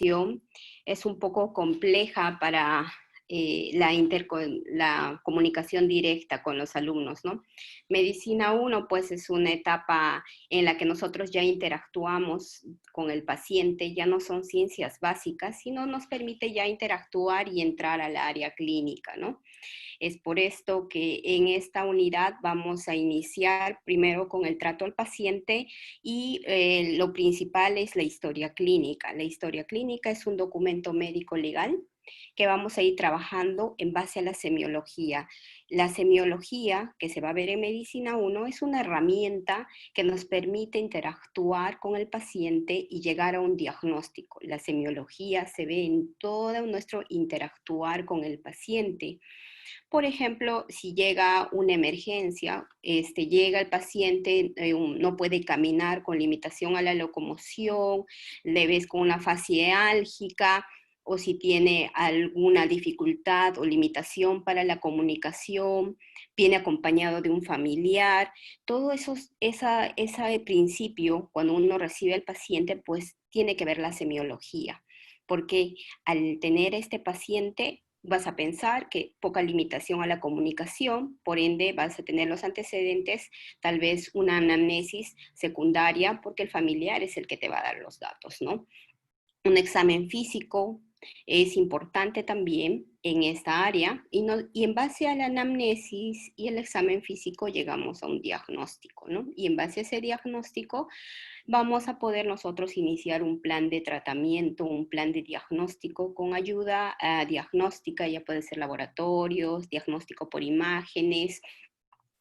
comunicación es un poco compleja para la comunicación directa con los alumnos, ¿no? Medicina 1, pues, es una etapa en la que nosotros ya interactuamos con el paciente, ya no son ciencias básicas, sino nos permite ya interactuar y entrar al área clínica, ¿no? Es por esto que en esta unidad vamos a iniciar primero con el trato al paciente y lo principal es la historia clínica. La historia clínica es un documento médico legal que vamos a ir trabajando en base a la semiología. La semiología, que se va a ver en Medicina 1, es una herramienta que nos permite interactuar con el paciente y llegar a un diagnóstico. La semiología se ve en todo nuestro interactuar con el paciente. Por ejemplo, si llega una emergencia, llega el paciente, no puede caminar con limitación a la locomoción, le ves con una faciálgica, o si tiene alguna dificultad o limitación para la comunicación, viene acompañado de un familiar, todo eso, ese principio, cuando uno recibe al paciente, pues tiene que ver la semiología, porque al tener este paciente, vas a pensar que poca limitación a la comunicación, por ende vas a tener los antecedentes, tal vez una anamnesis secundaria, porque el familiar es el que te va a dar los datos, ¿no? Un examen físico es importante también en esta área y en base a la anamnesis y el examen físico llegamos a un diagnóstico, ¿no? Y en base a ese diagnóstico vamos a poder nosotros iniciar un plan de tratamiento, un plan de diagnóstico con ayuda diagnóstica, ya puede ser laboratorios, diagnóstico por imágenes,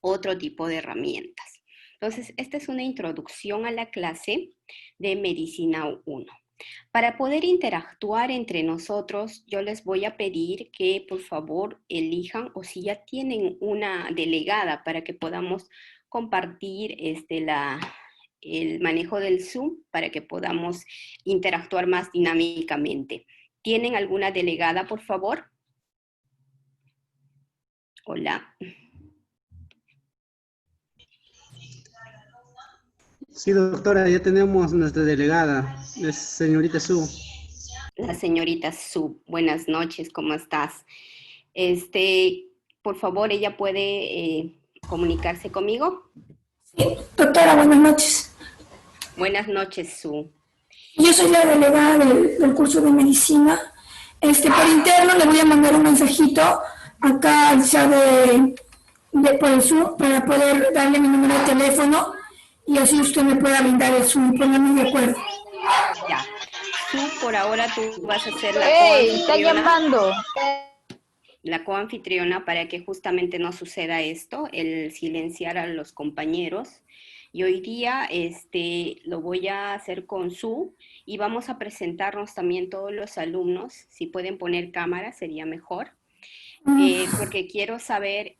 otro tipo de herramientas. Entonces, esta es una introducción a la clase de Medicina 1. Para poder interactuar entre nosotros, yo les voy a pedir que por favor elijan, o si ya tienen una delegada para que podamos compartir el manejo del Zoom, para que podamos interactuar más dinámicamente. ¿Tienen alguna delegada, por favor? Hola. Sí, doctora, ya tenemos nuestra delegada, es señorita Su. La señorita Su, buenas noches, ¿cómo estás? Por favor, ¿ella puede comunicarse conmigo? Sí, doctora, buenas noches. Buenas noches, Su. Yo soy la delegada del curso de medicina. Por interno le voy a mandar un mensajito acá al chat por el Zoom para poder darle mi número de teléfono y así usted me pueda brindar el Zoom y ponernos de acuerdo. Ya. Su, por ahora tú vas a ser la está llamando. La coanfitriona para que justamente no suceda esto, el silenciar a los compañeros. Y hoy día lo voy a hacer con Su y vamos a presentarnos también todos los alumnos. Si pueden poner cámara sería mejor. Porque quiero saber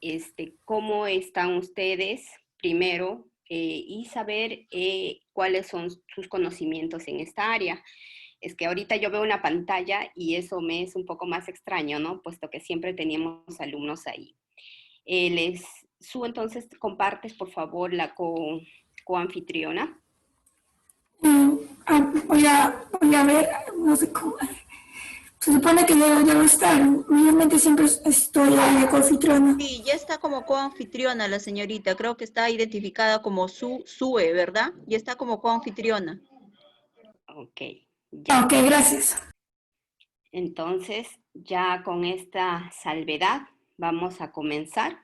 cómo están ustedes primero y saber cuáles son sus conocimientos en esta área. Es que ahorita yo veo una pantalla y eso me es un poco más extraño, ¿no? Puesto que siempre teníamos alumnos ahí. Su, entonces, compartes, por favor, la coanfitriona. Voy a ver, no sé cómo. Se supone que debo estar. Obviamente siempre estoy ahí de coanfitriona. Sí, ya está como coanfitriona la señorita. Creo que está identificada como Sue, ¿verdad? Ya está como coanfitriona. Ok. Ya. Ok, gracias. Entonces, ya con esta salvedad, vamos a comenzar.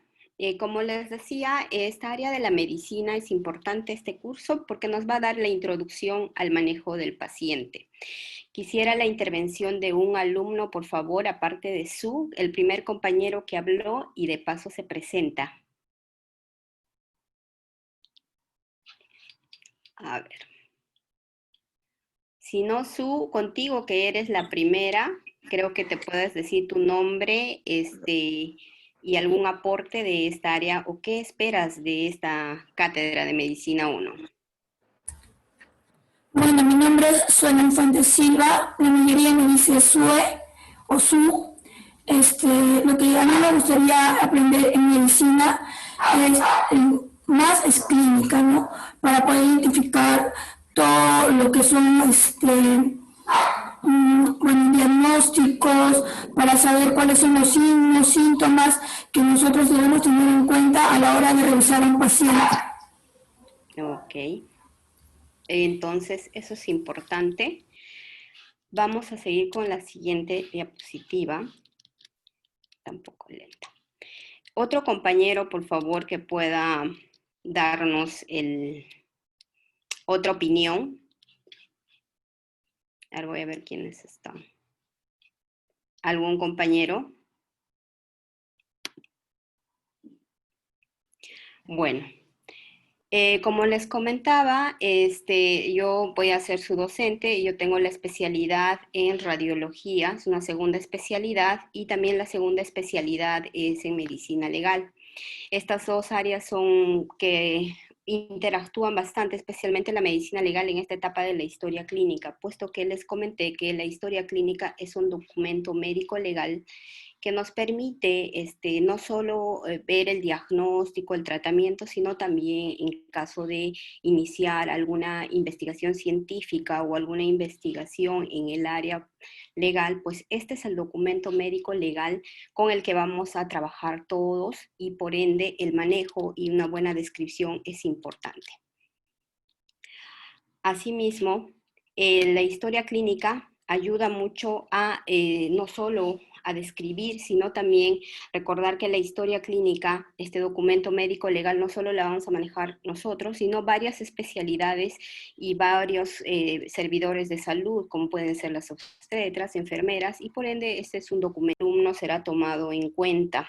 Como les decía, esta área de la medicina es importante este curso porque nos va a dar la introducción al manejo del paciente. Quisiera la intervención de un alumno, por favor, aparte de Su, el primer compañero que habló y de paso se presenta. A ver. Si no, Su, contigo que eres la primera, creo que te puedes decir tu nombre y algún aporte de esta área o qué esperas de esta cátedra de Medicina 1. Bueno, mi nombre es Suena Infantes Silva, la mayoría me dice Sue o Su. Lo que a mí me gustaría aprender en medicina más es clínica, ¿no? Para poder identificar todo lo que son diagnósticos, para saber cuáles son los signos, síntomas que nosotros debemos tener en cuenta a la hora de revisar a un paciente. Ok. Entonces, eso es importante. Vamos a seguir con la siguiente diapositiva. Tampoco lenta. Otro compañero, por favor, que pueda darnos otra opinión. Ahora voy a ver quiénes están. ¿Algún compañero? Bueno, como les comentaba, yo voy a ser su docente. Yo tengo la especialidad en radiología, es una segunda especialidad, y también la segunda especialidad es en medicina legal. Estas dos áreas son que interactúan bastante, especialmente la medicina legal en esta etapa de la historia clínica, puesto que les comenté que la historia clínica es un documento médico legal que nos permite no solo ver el diagnóstico, el tratamiento, sino también en caso de iniciar alguna investigación científica o alguna investigación en el área legal, pues este es el documento médico legal con el que vamos a trabajar todos, y por ende el manejo y una buena descripción es importante. Asimismo, la historia clínica ayuda mucho a no solo a describir, sino también recordar que la historia clínica, este documento médico legal, no solo la vamos a manejar nosotros, sino varias especialidades y varios servidores de salud, como pueden ser las obstetras, enfermeras, y por ende este es un documento que no será tomado en cuenta,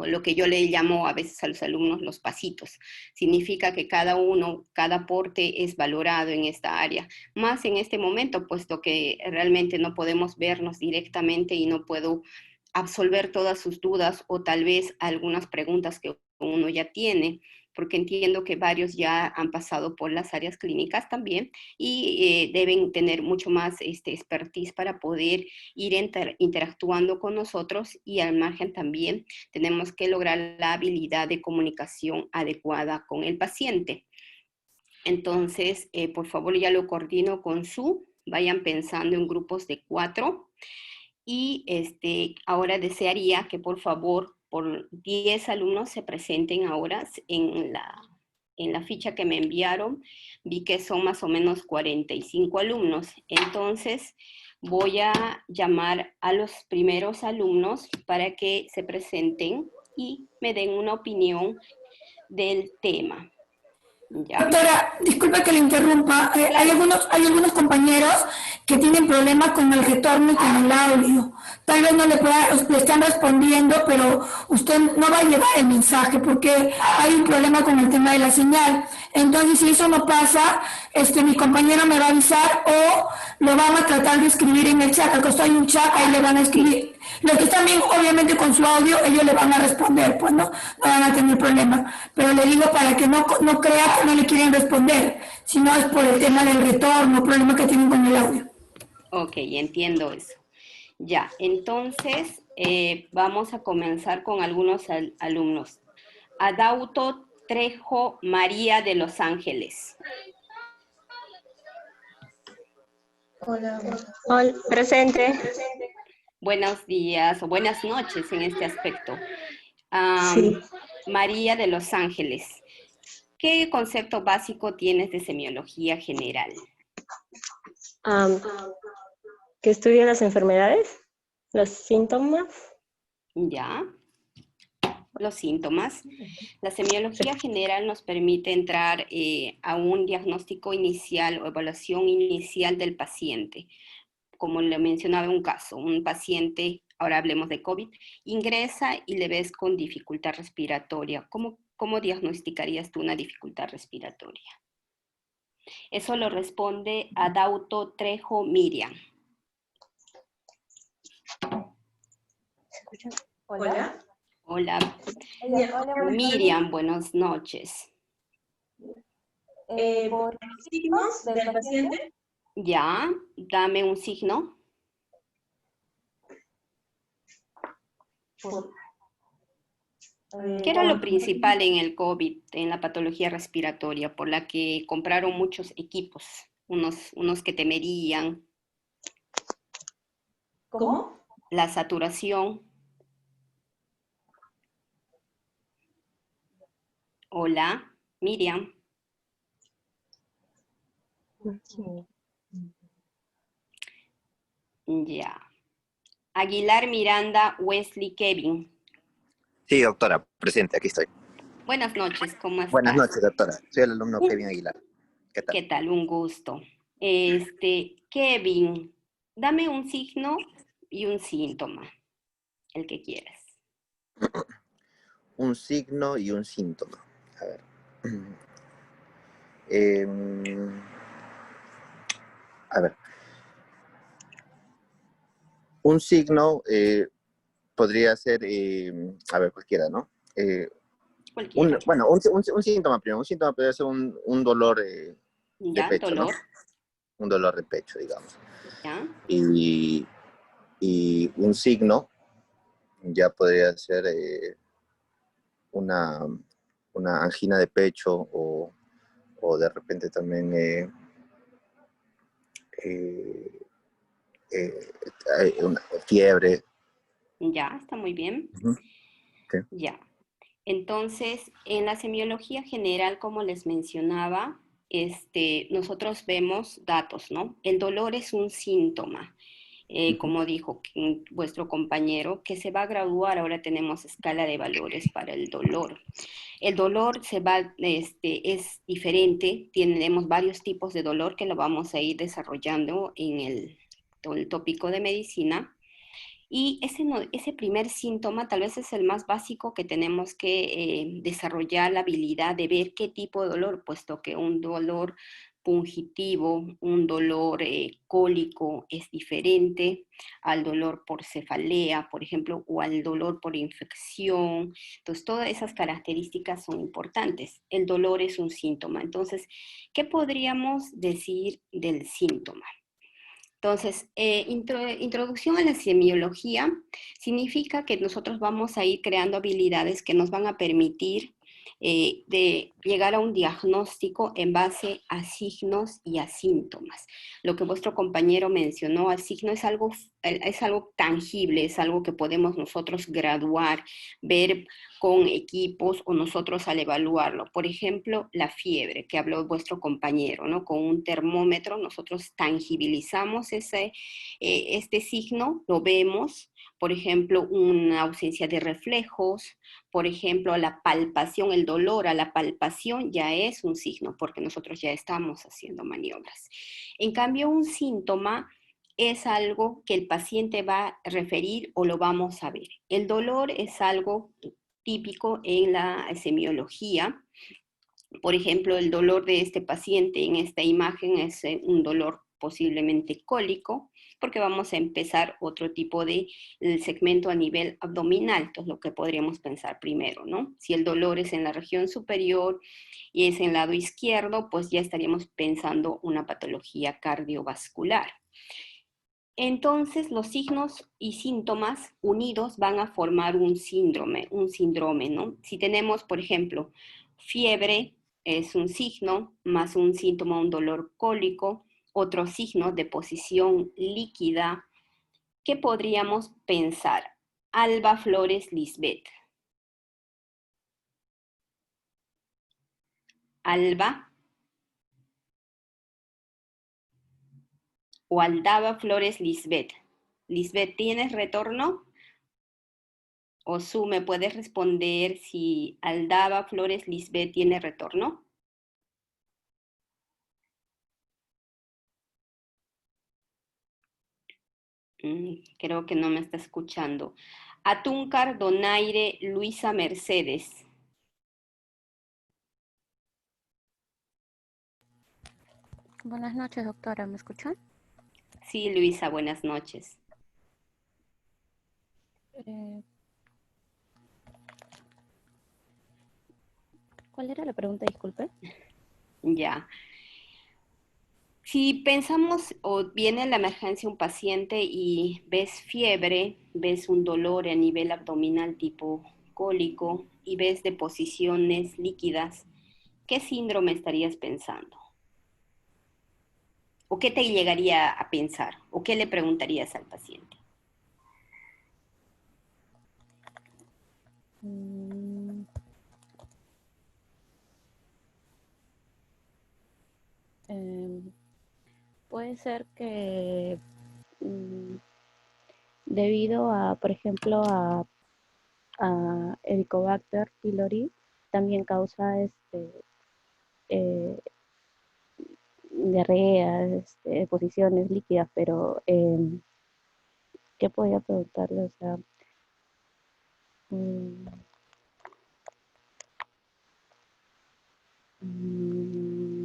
o lo que yo le llamo a veces a los alumnos los pasitos. Significa que cada aporte es valorado en esta área, más en este momento, puesto que realmente no podemos vernos directamente y no puedo absolver todas sus dudas o tal vez algunas preguntas que uno ya tiene, porque entiendo que varios ya han pasado por las áreas clínicas también y deben tener mucho más expertise para poder ir interactuando con nosotros, y al margen también tenemos que lograr la habilidad de comunicación adecuada con el paciente. Entonces, por favor, ya lo coordino con vayan pensando en grupos de 4, y ahora desearía que por favor por 10 alumnos se presenten ahora en la ficha que me enviaron. Vi que son más o menos 45 alumnos. Entonces, voy a llamar a los primeros alumnos para que se presenten y me den una opinión del tema. ¿Ya? Doctora, disculpe que le interrumpa. Hay algunos compañeros que tienen problemas con el retorno y con el audio. Tal vez no le están respondiendo, pero usted no va a llevar el mensaje porque hay un problema con el tema de la señal. Entonces, si eso no pasa, mi compañero me va a avisar o lo van a tratar de escribir en el chat. Al costado hay un chat, ahí le van a escribir. Los que están bien, obviamente con su audio, ellos le van a responder, pues no van a tener problema. Pero le digo para que no crea que no le quieren responder, sino es por el tema del retorno, problema que tienen con el audio. Ok, entiendo eso. Ya, entonces vamos a comenzar con algunos alumnos. Adauto Trejo María de Los Ángeles. Hola, presente. Buenos días o buenas noches en este aspecto. Sí. María de Los Ángeles, ¿qué concepto básico tienes de semiología general? Que estudia las enfermedades, los síntomas. Ya, los síntomas. La semiología general nos permite entrar a un diagnóstico inicial o evaluación inicial del paciente. Como le mencionaba en un caso, un paciente, ahora hablemos de COVID, ingresa y le ves con dificultad respiratoria. ¿Cómo diagnosticarías tú una dificultad respiratoria? Eso lo responde Adauto Trejo Miriam. ¿Se escucha? Hola. Hola. Hola, Miriam, buenas noches. ¿Por signos del paciente? Ya, dame un signo. ¿Qué era lo principal en el COVID, en la patología respiratoria, por la que compraron muchos equipos? Unos que temerían. ¿Cómo? La saturación. Hola, Miriam. Ya. Aguilar Miranda Wesley Kevin. Sí, doctora, presente, aquí estoy. Buenas noches, ¿cómo Buenas estás? noches, doctora. Soy el alumno Kevin Aguilar. ¿Qué tal? ¿Qué tal? Un gusto. Kevin, dame un signo y un síntoma, el que quieras. Un signo y un síntoma. A ver. Em, a ver. Un signo podría ser, a ver, cualquiera, ¿no? Cualquiera. Bueno, un síntoma primero. Un síntoma podría ser un dolor de ¿Ya? pecho, ¿no? Dolor. Un dolor de pecho, digamos. ¿Ya? Y un signo ya podría ser una, una angina de pecho o de repente también eh, una fiebre. Ya, está muy bien. Ujú. Sí. Ya. Entonces, en la semiología general, como les mencionaba, nosotros vemos datos, ¿no? El dolor es un síntoma, como dijo vuestro compañero, que se va a graduar. Ahora tenemos escala de valores para el dolor. El dolor es diferente, tenemos varios tipos de dolor que lo vamos a ir desarrollando en el tópico de medicina. Y ese primer síntoma tal vez es el más básico que tenemos que desarrollar la habilidad de ver qué tipo de dolor, puesto que un dolor pungitivo, un dolor cólico es diferente al dolor por cefalea, por ejemplo, o al dolor por infección. Entonces, todas esas características son importantes. El dolor es un síntoma. Entonces, ¿qué podríamos decir del síntoma? Entonces, introducción a la semiología significa que nosotros vamos a ir creando habilidades que nos van a permitir de llegar a un diagnóstico en base a signos y a síntomas. Lo que vuestro compañero mencionó, al signo es algo tangible, es algo que podemos nosotros graduar, ver con equipos o nosotros al evaluarlo. Por ejemplo, la fiebre que habló vuestro compañero, ¿no? Con un termómetro nosotros tangibilizamos este signo, lo vemos. Por ejemplo, una ausencia de reflejos, por ejemplo, la palpación, el dolor a la palpación ya es un signo porque nosotros ya estamos haciendo maniobras. En cambio, un síntoma es algo que el paciente va a referir o lo vamos a ver. El dolor es algo típico en la semiología. Por ejemplo, el dolor de este paciente en esta imagen es un dolor posiblemente cólico, porque vamos a empezar otro tipo de segmento a nivel abdominal, entonces lo que podríamos pensar primero, ¿no? Si el dolor es en la región superior y es en el lado izquierdo, pues ya estaríamos pensando una patología cardiovascular. Entonces, los signos y síntomas unidos van a formar un síndrome, ¿no? Si tenemos, por ejemplo, fiebre, es un signo, más un síntoma, un dolor cólico, otro signo de posición líquida. ¿Qué podríamos pensar? Alba Flores Lisbeth. Alba o Aldaba Flores Lisbeth. Lisbeth, ¿tienes retorno? O Su, ¿me puedes responder si Aldaba Flores Lisbeth tiene retorno? Creo que no me está escuchando. Atúncar Donaire Luisa Mercedes. Buenas noches, doctora. ¿Me escuchan? Sí, Luisa, buenas noches. ¿Cuál era la pregunta? Disculpe. Ya. Si pensamos o viene la emergencia un paciente y ves fiebre, ves un dolor a nivel abdominal tipo cólico y ves deposiciones líquidas, ¿qué síndrome estarías pensando? ¿O qué te llegaría a pensar? ¿O qué le preguntarías al paciente? Mm, em, puede ser que mm, debido a, por ejemplo, a Helicobacter pylori, también causa eh, diarrea, deposiciones líquidas, pero ¿qué podía preguntarle? O sea, mm, mm,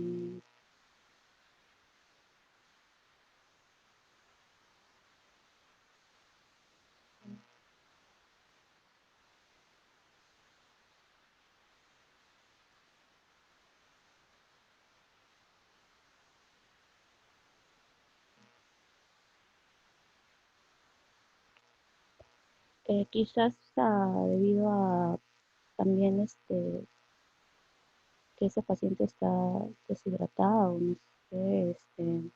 quizás debido a también que ese paciente está deshidratado, no sé, mm,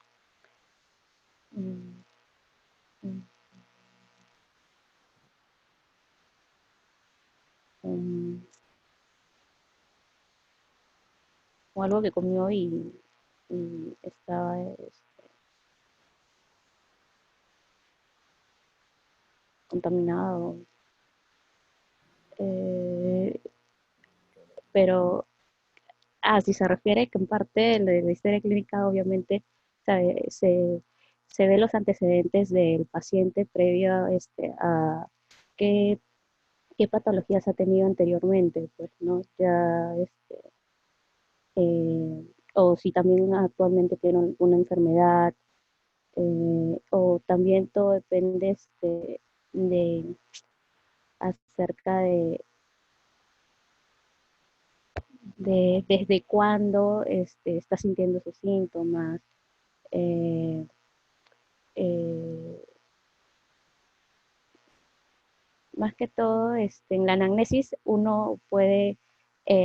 mm, mm, o algo que comió y estaba contaminado. Eh, pero, si se refiere que en parte de la historia clínica, obviamente, sabe, se ve los antecedentes del paciente previo a qué, qué patologías ha tenido anteriormente, pues, ¿no? Ya, o si también actualmente tiene una enfermedad, o también todo depende de acerca de desde cuándo está sintiendo sus síntomas. eh, eh, Más que todo, en la anamnesis uno puede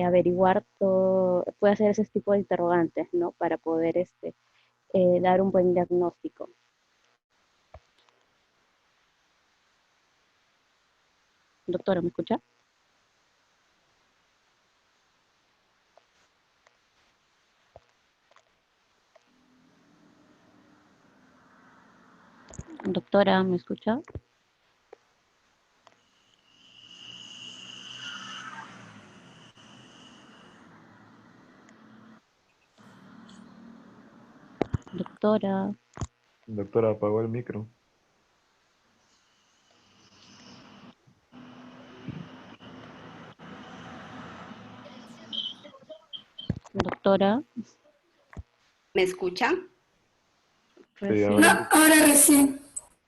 averiguar todo, puede hacer ese tipo de interrogantes, ¿no? Para poder dar un buen diagnóstico. Doctora, ¿me escucha? Doctora, ¿me escucha? Doctora, Doctora, apagó el micro. doctora, ¿Me escuchan? Sí, No, ahora recién. sí. ahora recién.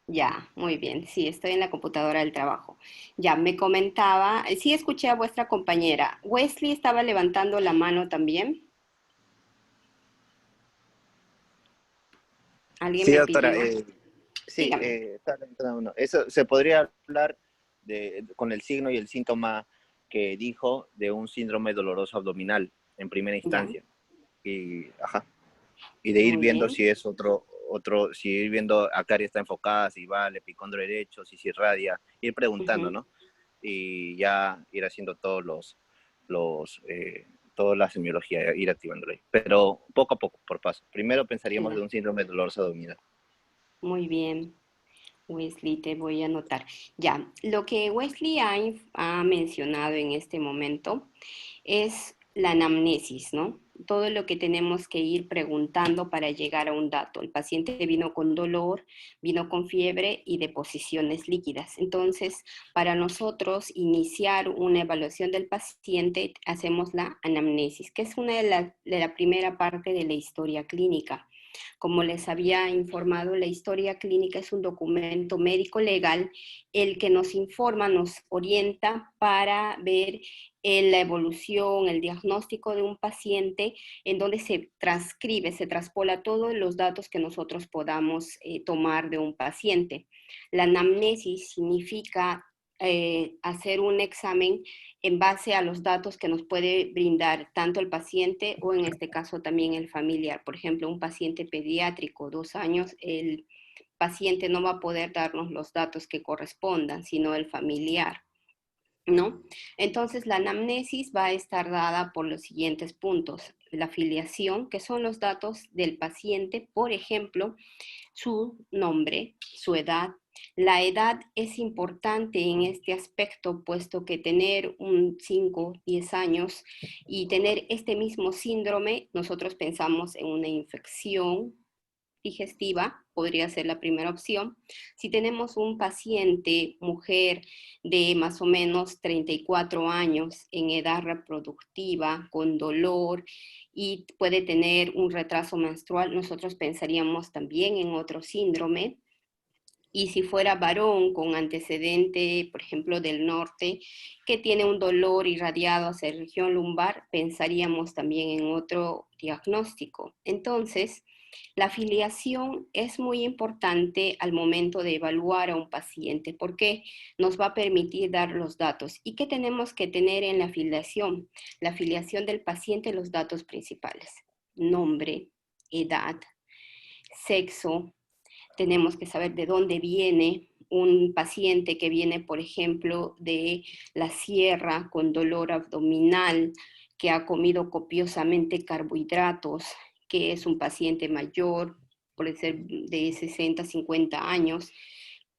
Ya, muy bien. Sí, estoy en la computadora del trabajo. Ya, me comentaba, sí escuché a vuestra compañera. Wesley estaba levantando la mano también. Alguien Sí, me doctora. pidió. Sí, Dígame. está levantando uno. Eso se podría hablar con el signo y el síntoma que dijo de un síndrome doloroso abdominal en primera Ya, instancia. Y, ajá, y de ir muy viendo bien. si es si ir viendo a qué área está enfocada, si va al epicondro derecho, si se irradia, ir preguntando, Ujú. ¿no? Y ya ir haciendo los, eh, toda la semiología, ir activándolo ahí. Pero poco a poco, por paso. Primero pensaríamos de Ya, un síndrome doloroso abdominal. muy bien. Wesley, te voy a anotar. Ya, lo que Wesley ha mencionado en este momento es la anamnesis, ¿no? Todo lo que tenemos que ir preguntando para llegar a un dato. El paciente vino con dolor, vino con fiebre y deposiciones líquidas. Entonces, para nosotros iniciar una evaluación del paciente, hacemos la anamnesis, que es una de la primera parte de la historia clínica. Como les había informado, la historia clínica es un documento médico legal, el que nos informa, nos orienta para ver la evolución, el diagnóstico de un paciente, en donde se transcribe, se traspola todos los datos que nosotros podamos tomar de un paciente. La anamnesis significa hacer un examen en base a los datos que nos puede brindar tanto el paciente o en este caso también el familiar. Por ejemplo, un paciente pediátrico, 2 años, el paciente no va a poder darnos los datos que correspondan, sino el familiar. ¿no? Entonces, la anamnesis va a estar dada por los siguientes puntos. La filiación, que son los datos del paciente, por ejemplo, su nombre, su edad. La edad es importante en este aspecto, puesto que tener 5, 10 años y tener este mismo síndrome, nosotros pensamos en una infección digestiva, podría ser la primera opción. Si tenemos un paciente, mujer de más o menos 34 años en edad reproductiva, con dolor y puede tener un retraso menstrual, nosotros pensaríamos también en otro síndrome. Y si fuera varón con antecedente, por ejemplo, del norte, que tiene un dolor irradiado hacia la región lumbar, pensaríamos también en otro diagnóstico. Entonces, la filiación es muy importante al momento de evaluar a un paciente porque nos va a permitir dar los datos. ¿Y qué tenemos que tener en la filiación? La filiación del paciente, los datos principales: nombre, edad, sexo. Tenemos que saber de dónde viene. Un paciente que viene, por ejemplo, de la sierra con dolor abdominal, que ha comido copiosamente carbohidratos, que es un paciente mayor, puede ser de 60, 50 años,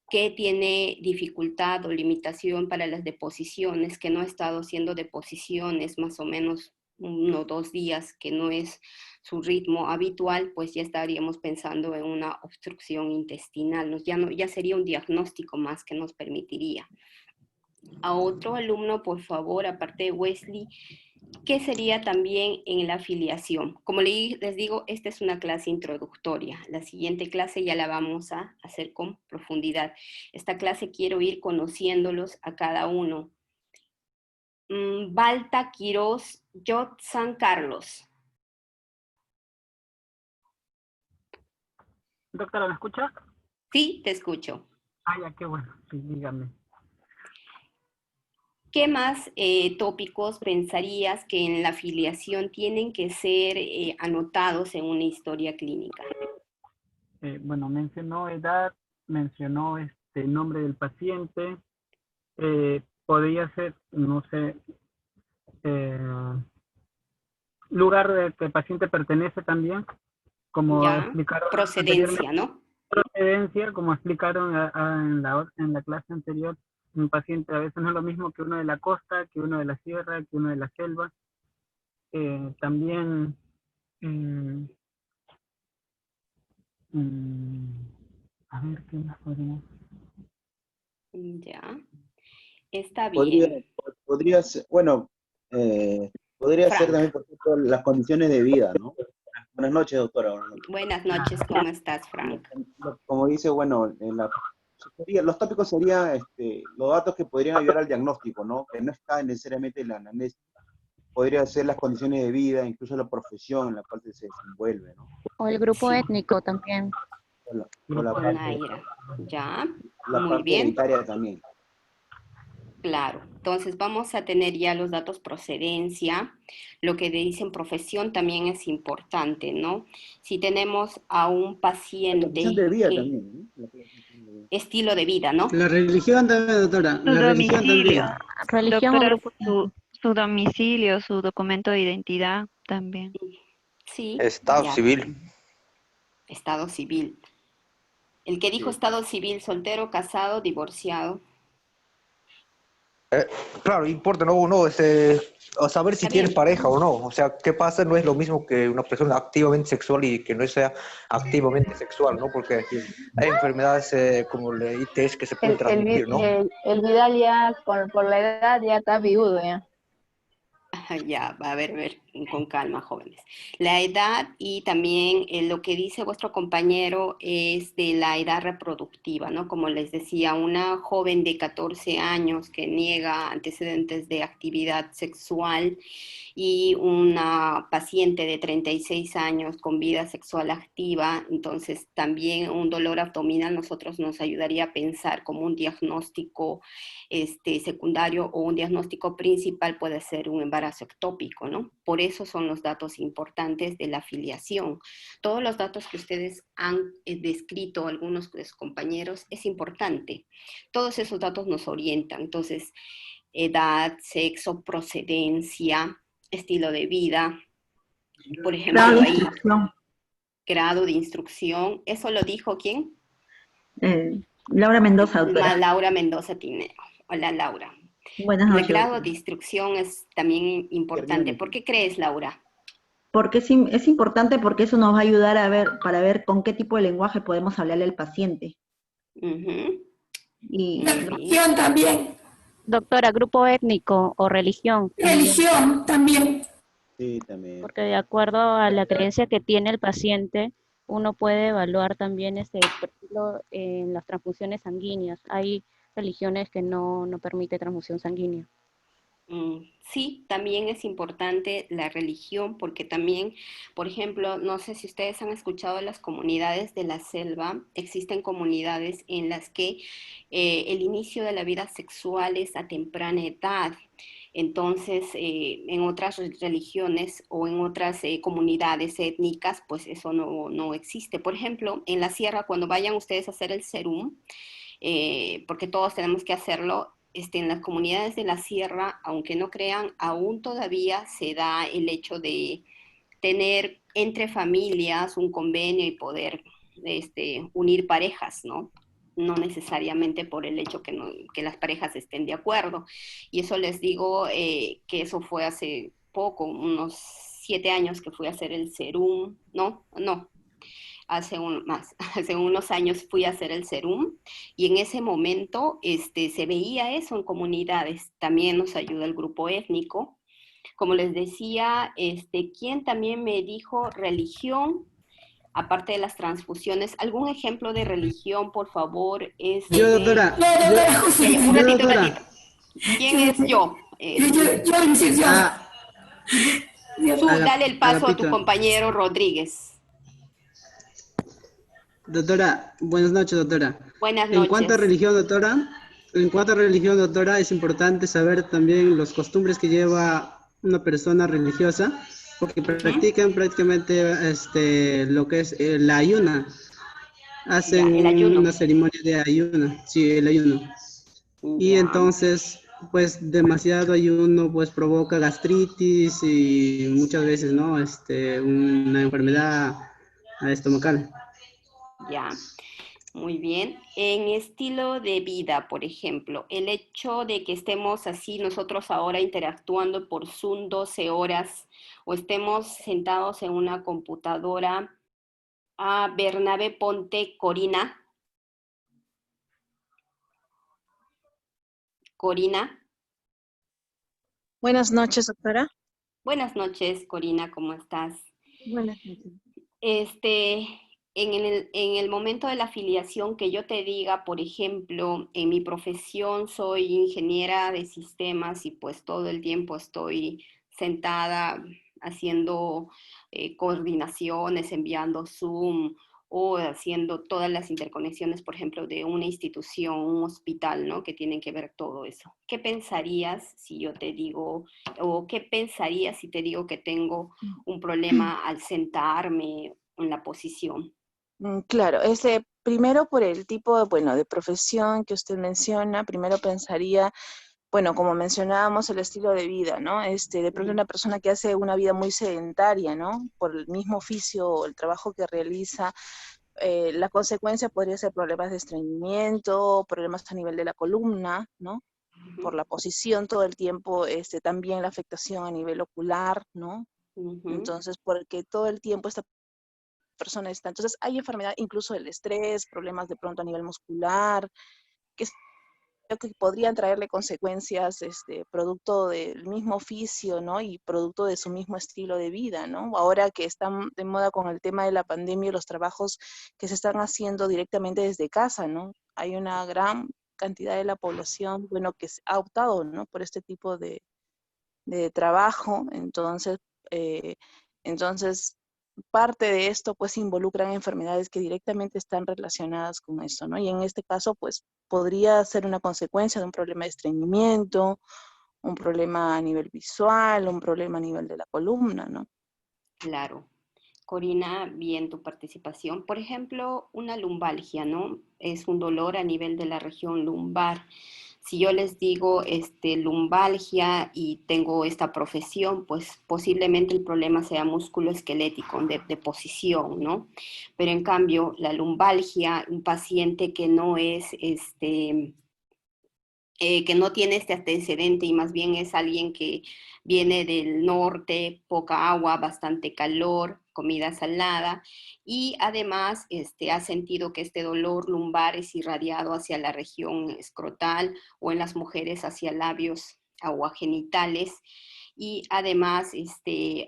que tiene dificultad o limitación para las deposiciones, que no ha estado haciendo deposiciones más o menos 1 o 2 días, que no es su ritmo habitual, pues ya estaríamos pensando en una obstrucción intestinal. Ya sería un diagnóstico más que nos permitiría. A otro alumno, por favor, aparte de Wesley, ¿qué sería también en la filiación? Como les digo, esta es una clase introductoria. La siguiente clase ya la vamos a hacer con profundidad. Esta clase quiero ir conociéndolos a cada uno. Balta Quiroz, Yot San Carlos. Doctora, ¿me escucha? Sí, te escucho. Ah, ya, qué bueno. Sí, dígame. ¿Qué más tópicos pensarías que en la filiación tienen que ser anotados en una historia clínica? Bueno, mencionó edad, mencionó nombre del paciente. Podría ser, no sé, lugar de que el paciente pertenece también, como Ya, explicaron procedencia, anteriormente. ¿no? Procedencia, como explicaron en la clase anterior, un paciente a veces no es lo mismo que uno de la costa, que uno de la sierra, que uno de la selva. También, a ver, ¿qué más podemos? Ya, está Podría, bien. podría ser, bueno, podría ser Frank, también, por ejemplo, las condiciones de vida, ¿no? Buenas noches, doctora. Buenas noches. buenas noches, ¿cómo estás, Frank? Como dice, bueno, los tópicos serían los datos que podrían ayudar al diagnóstico, ¿no? Que no está necesariamente en la anamnesis. Podría ser las condiciones de vida, incluso la profesión en la cual se desenvuelve, ¿no? O el grupo Sí. étnico también. O la Naira, ya, muy parte bien. hereditaria también. Claro, entonces vamos a tener ya los datos procedencia. Lo que dicen profesión también es importante, ¿no? Si tenemos a un La paciente condición de vida que también, ¿no? estilo de vida, ¿no? La religión también, doctora. Su La religión domicilio. también. Religión o Doctora, grupo. su domicilio, su documento de identidad también. Sí, Estado ya. civil. Estado civil. El que dijo Sí. estado civil, soltero, casado, divorciado. Claro, importa, ¿no? O saber si Está tienes bien. pareja o no. O sea, ¿qué pasa? No es lo mismo que una persona activamente sexual y que no sea activamente sexual, ¿no? Porque hay enfermedades como la ITS que se pueden transmitir, ¿no? El Vidal ya, por la edad, ya está viudo, ya. Ya, a ver, con calma, jóvenes. La edad y también lo que dice vuestro compañero es de la edad reproductiva, ¿no? Como les decía, una joven de 14 años que niega antecedentes de actividad sexual y una paciente de 36 años con vida sexual activa, entonces también un dolor abdominal nosotros nos ayudaría a pensar como un diagnóstico secundario o un diagnóstico principal puede ser un embarazo ectópico, ¿no? Por eso son los datos importantes de la filiación. Todos los datos que ustedes han descrito, algunos de sus compañeros, es importante. Todos esos datos nos orientan. Entonces, edad, sexo, procedencia, estilo de vida. Por ejemplo, Grado de ahí, instrucción. grado de instrucción. ¿Eso lo dijo quién? Laura Mendoza, doctora. Laura Mendoza Tineo. Hola, Laura. Buenas El noches, grado doctora. de instrucción es también importante. ¿Por qué crees, Laura? Porque es importante porque eso nos va a ayudar para ver con qué tipo de lenguaje podemos hablarle al paciente. Y Religión también. Doctora, grupo étnico o religión. Religión también. Sí, también. Porque de acuerdo a la creencia que tiene el paciente, uno puede evaluar también por ejemplo, en las transfusiones sanguíneas. Hay religiones que no permiten transfusión sanguínea. Sí, también es importante la religión porque también, por ejemplo, no sé si ustedes han escuchado las comunidades de la selva, existen comunidades en las que el inicio de la vida sexual es a temprana edad. Entonces, en otras religiones o en otras comunidades étnicas, pues eso no existe. Por ejemplo, en la sierra, cuando vayan ustedes a hacer el serum, porque todos tenemos que hacerlo, en las comunidades de la sierra, aunque no crean, aún todavía se da el hecho de tener entre familias un convenio y poder unir parejas, ¿no? No necesariamente por el hecho que las parejas estén de acuerdo. Y eso les digo que eso fue hace poco, unos 7 años que fui a hacer el serum, no, hace unos años fui a hacer el serum y en ese momento se veía eso en comunidades. También nos ayuda el grupo étnico. Como les decía, ¿quién también me dijo religión? Aparte de las transfusiones, ¿algún ejemplo de religión, por favor? Yo, doctora. Un ratito. ¿Quién es yo? Tú dale el paso a tu compañero Rodríguez. Doctora, buenas noches, doctora. Buenas noches. En cuanto a religión, doctora, es importante saber también los costumbres que lleva una persona religiosa, porque practican prácticamente lo que es la ayuna. Hacen una ceremonia de ayuno, sí, el ayuno. Y entonces, pues, demasiado ayuno, pues, provoca gastritis y muchas veces, ¿no? Una enfermedad estomacal. Ya, muy bien. En estilo de vida, por ejemplo, el hecho de que estemos así nosotros ahora interactuando por Zoom 12 horas o estemos sentados en una computadora. Bernabé, ponte Corina. Corina. Buenas noches, doctora. Buenas noches, Corina, ¿cómo estás? Buenas noches. En el momento de la afiliación que yo te diga, por ejemplo, en mi profesión soy ingeniera de sistemas y pues todo el tiempo estoy sentada haciendo coordinaciones, enviando Zoom o haciendo todas las interconexiones, por ejemplo, de una institución, un hospital, ¿no? Que tienen que ver todo eso. ¿Qué pensarías si yo te digo, o qué pensarías si te digo que tengo un problema al sentarme en la posición? Claro, primero por el tipo de profesión que usted menciona, primero pensaría, como mencionábamos, el estilo de vida, ¿no? De pronto una persona que hace una vida muy sedentaria, ¿no? Por el mismo oficio o el trabajo que realiza, la consecuencia podría ser problemas de estreñimiento, problemas a nivel de la columna, ¿no? Por la posición todo el tiempo, también la afectación a nivel ocular, ¿no? Entonces, porque todo el tiempo esta persona está. Entonces, hay enfermedad, incluso el estrés, problemas de pronto a nivel muscular, que podrían traerle consecuencias producto del mismo oficio, ¿no? Y producto de su mismo estilo de vida, ¿no? Ahora que están de moda con el tema de la pandemia y los trabajos que se están haciendo directamente desde casa, ¿no? Hay una gran cantidad de la población, que ha optado, ¿no? Por este tipo de trabajo. Entonces, parte de esto pues involucran enfermedades que directamente están relacionadas con esto, ¿no? Y en este caso pues podría ser una consecuencia de un problema de estreñimiento, un problema a nivel visual, un problema a nivel de la columna, ¿no? Claro. Corina, bien tu participación. Por ejemplo, una lumbalgia, ¿no? Es un dolor a nivel de la región lumbar. Si yo les digo lumbalgia y tengo esta profesión, pues posiblemente el problema sea musculoesquelético, de posición, ¿no? Pero en cambio, la lumbalgia, un paciente que no es que no tiene este antecedente y más bien es alguien que viene del norte, poca agua, bastante calor, comida salada, y además ha sentido que este dolor lumbar es irradiado hacia la región escrotal o en las mujeres hacia labios o genitales, y además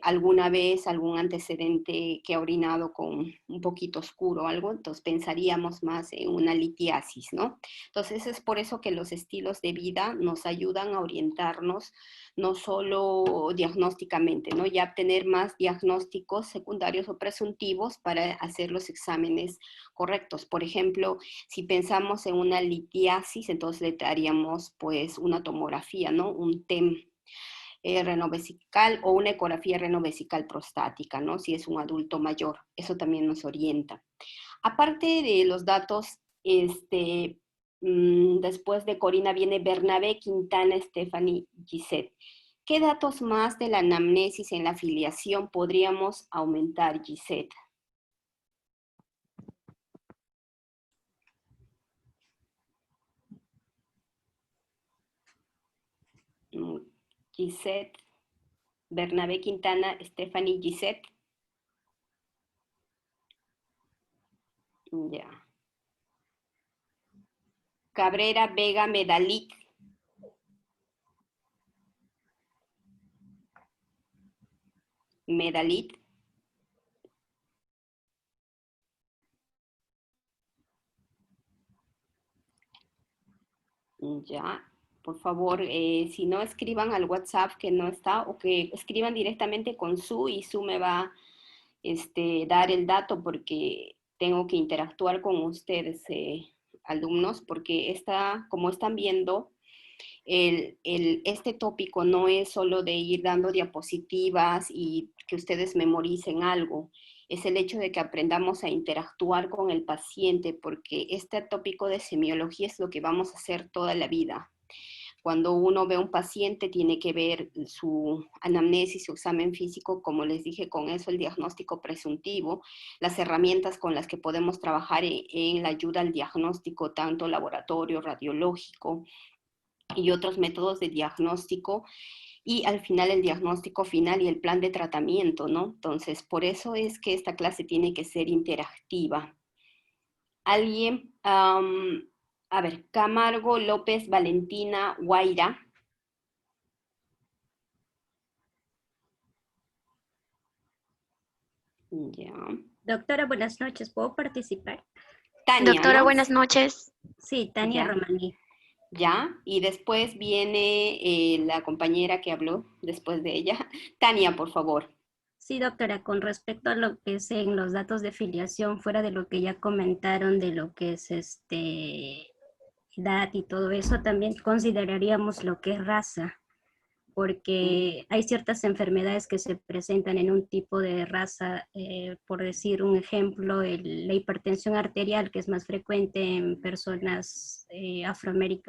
alguna vez algún antecedente que ha orinado con un poquito oscuro o algo, entonces pensaríamos más en una litiasis, ¿no? Entonces es por eso que los estilos de vida nos ayudan a orientarnos no solo diagnósticamente, ¿no? Ya tener más diagnósticos secundarios o presuntivos para hacer los exámenes correctos. Por ejemplo, si pensamos en una litiasis, entonces le daríamos pues una tomografía, ¿no? Un TEM renovesical o una ecografía renovesical prostática, ¿no? Si es un adulto mayor, eso también nos orienta. Aparte de los datos, después de Corina viene Bernabé, Quintana, Stephanie, Gisette. ¿Qué datos más de la anamnesis en la filiación podríamos aumentar, Gisette? Gisette, Bernabé, Quintana, Stephanie, Gisette. Ya. Cabrera, Vega, Medalit. Medalit. Ya. Por favor, si no, escriban al WhatsApp que no está, o que escriban directamente con Su, y Su me va a dar el dato porque tengo que interactuar con ustedes, alumnos, porque como están viendo, este tópico no es solo de ir dando diapositivas y que ustedes memoricen algo, es el hecho de que aprendamos a interactuar con el paciente, porque este tópico de semiología es lo que vamos a hacer toda la vida. Cuando uno ve a un paciente, tiene que ver su anamnesis, su examen físico, como les dije, con eso el diagnóstico presuntivo, las herramientas con las que podemos trabajar en la ayuda al diagnóstico, tanto laboratorio, radiológico y otros métodos de diagnóstico, y al final el diagnóstico final y el plan de tratamiento, ¿no? Entonces, por eso es que esta clase tiene que ser interactiva. ¿Alguien? A ver, Camargo, López, Valentina, Guaira. Ya. Doctora, buenas noches. ¿Puedo participar? Tania, Doctora, ¿no? buenas noches. Sí, Tania Ya. Romaní. Ya, y después viene la compañera que habló después de ella. Tania, por favor. Sí, doctora, con respecto a lo que es en los datos de filiación, fuera de lo que ya comentaron de lo que es edad y todo eso, también consideraríamos lo que es raza, porque hay ciertas enfermedades que se presentan en un tipo de raza, por decir un ejemplo, la hipertensión arterial, que es más frecuente en personas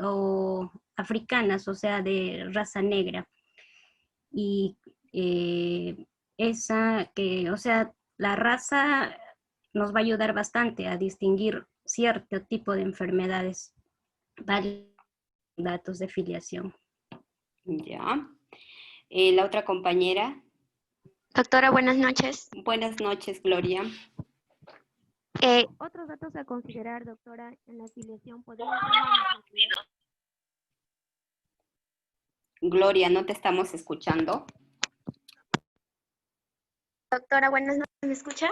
o africanas, o sea, de raza negra. Y o sea, la raza nos va a ayudar bastante a distinguir cierto tipo de enfermedades. Vale, datos de filiación. Ya. La otra compañera. Doctora, buenas noches. Buenas noches, Gloria. Otros datos a considerar, doctora, en la afiliación podrían ser la nacionalidad. Gloria, no te estamos escuchando. Doctora, buenas noches, ¿me escucha?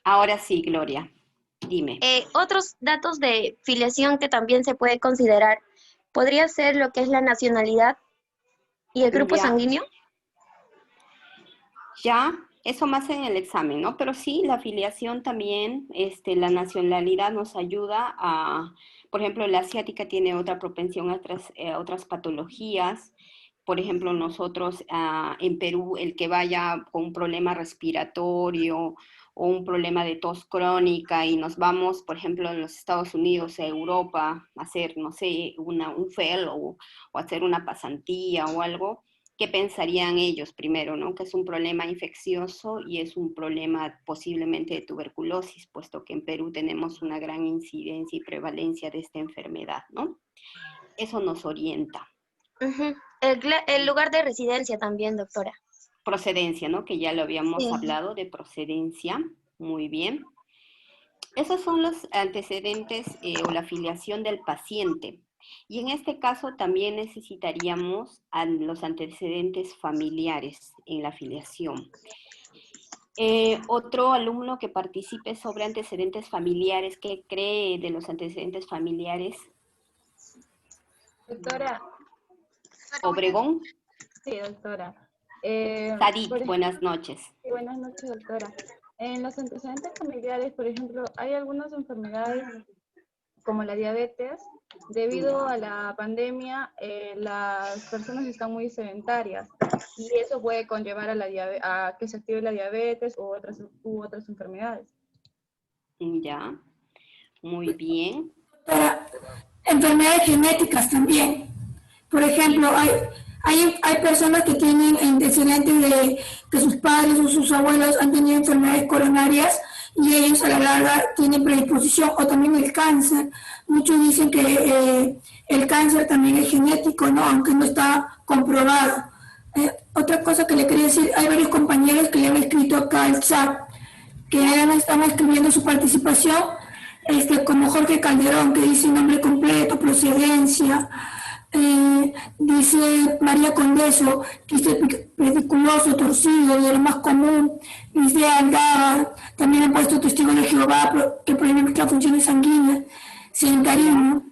Ahora sí, Gloria. Dime. Otros datos de filiación que también se puede considerar, ¿podría ser lo que es la nacionalidad y el grupo Ya. sanguíneo? Ya, eso más en el examen, ¿no? Pero sí, la afiliación también, la nacionalidad nos ayuda a, por ejemplo, la asiática tiene otra propensión a otras patologías. Por ejemplo, nosotros en Perú, el que vaya con un problema respiratorio o un problema de tos crónica y nos vamos, por ejemplo, en los Estados Unidos, a Europa, a hacer, no sé, un fellow o hacer una pasantía o algo, ¿qué pensarían ellos primero, no? Que es un problema infeccioso y es un problema posiblemente de tuberculosis, puesto que en Perú tenemos una gran incidencia y prevalencia de esta enfermedad, ¿no? Eso nos orienta. Ujú. El lugar de residencia también, doctora. Procedencia, ¿no? Que ya lo habíamos Sí. hablado de procedencia. Muy bien. Esos son los antecedentes o la afiliación del paciente. Y en este caso también necesitaríamos a los antecedentes familiares en la afiliación. Otro alumno que participe sobre antecedentes familiares, ¿qué cree de los antecedentes familiares? Doctora. Obregón. Sí, doctora. Sadik, buenas noches. Sí, buenas noches, doctora. En los antecedentes familiares, por ejemplo, hay algunas enfermedades como la diabetes. Debido a la pandemia, las personas están muy sedentarias y eso puede conllevar a que se active la diabetes u otras enfermedades. Ya, muy bien. Enfermedades genéticas también. Por ejemplo, hay personas que tienen antecedentes de que sus padres o sus abuelos han tenido enfermedades coronarias y ellos a la larga tienen predisposición, o también el cáncer. Muchos dicen que el cáncer también es genético, ¿no? Aunque no está comprobado. Otra cosa que le quería decir, hay varios compañeros que le han escrito acá al chat, que están escribiendo su participación, como Jorge Calderón, que dice nombre completo, procedencia. Dice María Condeso, que dice pediculoso, torcido, de lo más común. Dice Aldaba, también han puesto testigo de Jehová, que prohíbe las funciones sanguíneas. Sedentarismo.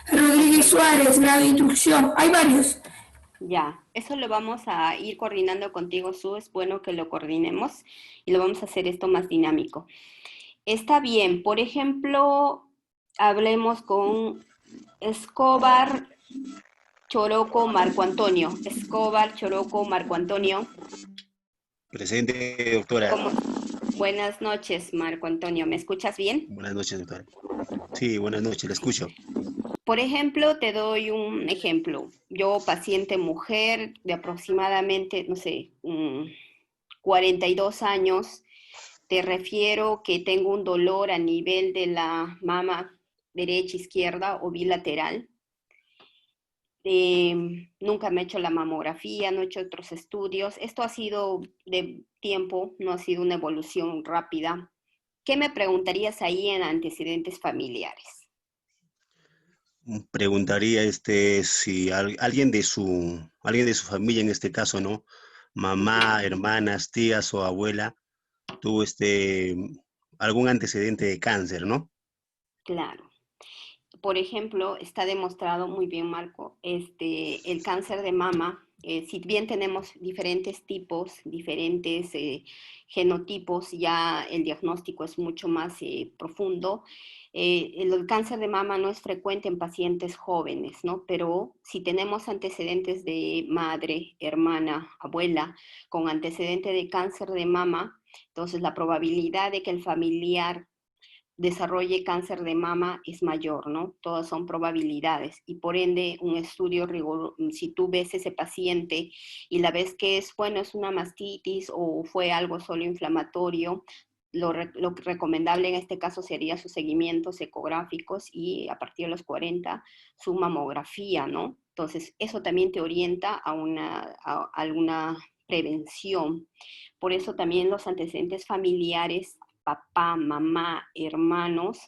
Rodríguez Suárez, grado de instrucción. Hay varios. Ya, eso lo vamos a ir coordinando contigo, Su. Es bueno que lo coordinemos y lo vamos a hacer esto más dinámico. Está bien, por ejemplo, hablemos con Escobar, Choroco, Marco Antonio. Escobar, Choroco, Marco Antonio. Presente, doctora. Buenas noches, Marco Antonio. ¿Me escuchas bien? Buenas noches, doctora. Sí, buenas noches, la escucho. Por ejemplo, te doy un ejemplo. Yo, paciente mujer de aproximadamente, no sé, 42 años, te refiero que tengo un dolor a nivel de la mama derecha, izquierda o bilateral. Nunca me he hecho la mamografía, no he hecho otros estudios. Esto ha sido de tiempo, no ha sido una evolución rápida. ¿Qué me preguntarías ahí en antecedentes familiares? Preguntaría si alguien de su familia, en este caso, ¿no? Mamá, hermanas, tías o abuela, tuvo algún antecedente de cáncer, ¿no? Claro. Por ejemplo, está demostrado muy bien, Marco, el cáncer de mama, si bien tenemos diferentes tipos, diferentes genotipos, ya el diagnóstico es mucho más profundo. El cáncer de mama no es frecuente en pacientes jóvenes, ¿no? Pero si tenemos antecedentes de madre, hermana, abuela, con antecedente de cáncer de mama, entonces la probabilidad de que el familiar desarrolle cáncer de mama es mayor, ¿no? Todas son probabilidades y por ende un estudio riguroso, si tú ves ese paciente y la ves que es una mastitis o fue algo solo inflamatorio, lo recomendable en este caso sería sus seguimientos ecográficos y a partir de los 40 su mamografía, ¿no? Entonces eso también te orienta a alguna prevención. Por eso también los antecedentes familiares, papá, mamá, hermanos,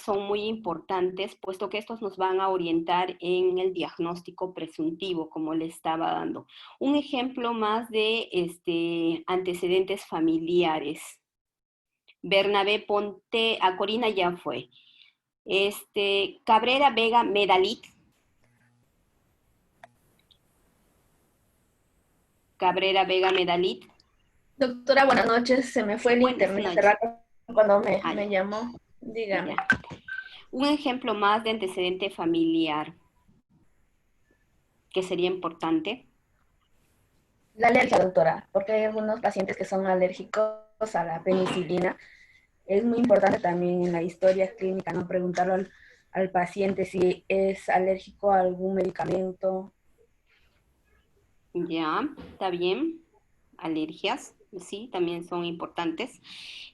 son muy importantes, puesto que estos nos van a orientar en el diagnóstico presuntivo, como le estaba dando. Un ejemplo más de antecedentes familiares. Bernabé Ponte, a Corina ya fue. Cabrera Vega Medalit. Cabrera Vega Medalit. Doctora, buenas noches. Se me fue el internet hace rato cuando me llamó. Dígame. Un ejemplo más de antecedente familiar que sería importante. La alergia, doctora, porque hay algunos pacientes que son alérgicos a la penicilina, es muy importante también en la historia clínica, ¿no? Preguntarle al paciente si es alérgico a algún medicamento. Ya, está bien. Alergias, sí, también son importantes.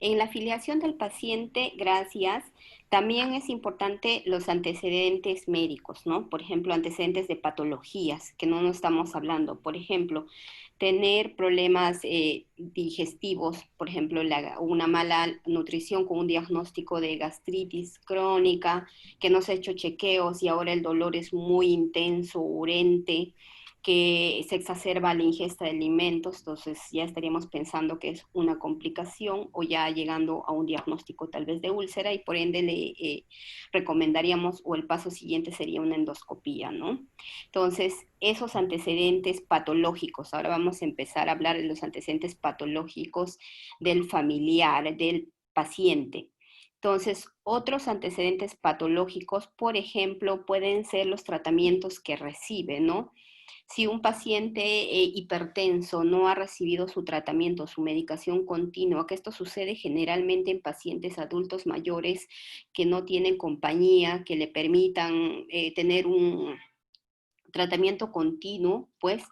En la afiliación del paciente, gracias, también es importante los antecedentes médicos, ¿no? Por ejemplo, antecedentes de patologías, que no nos estamos hablando. Por ejemplo, tener problemas digestivos, por ejemplo, una mala nutrición con un diagnóstico de gastritis crónica, que no se ha hecho chequeos y ahora el dolor es muy intenso, urente, que se exacerba la ingesta de alimentos, entonces ya estaríamos pensando que es una complicación o ya llegando a un diagnóstico tal vez de úlcera y por ende le recomendaríamos o el paso siguiente sería una endoscopía, ¿no? Entonces, esos antecedentes patológicos, ahora vamos a empezar a hablar de los antecedentes patológicos del familiar, del paciente. Entonces, otros antecedentes patológicos, por ejemplo, pueden ser los tratamientos que recibe, ¿no? Si un paciente hipertenso no ha recibido su tratamiento, su medicación continua, que esto sucede generalmente en pacientes adultos mayores que no tienen compañía, que le permitan tener un tratamiento continuo, pues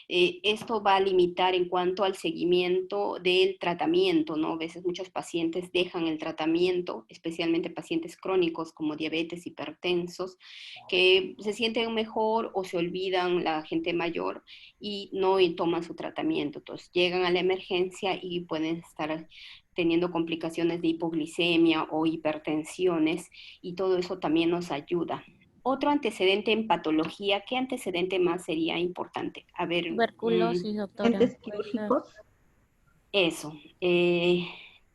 esto va a limitar en cuanto al seguimiento del tratamiento, ¿no? A veces muchos pacientes dejan el tratamiento, especialmente pacientes crónicos como diabetes, hipertensos, que se sienten mejor o se olvidan la gente mayor y no toman su tratamiento. Entonces llegan a la emergencia y pueden estar teniendo complicaciones de hipoglicemia o hipertensiones y todo eso también nos ayuda. Otro antecedente en patología, ¿qué antecedente más sería importante? A ver. Tuberculosis, doctora. ¿Antecedentes quirúrgicos? Eso.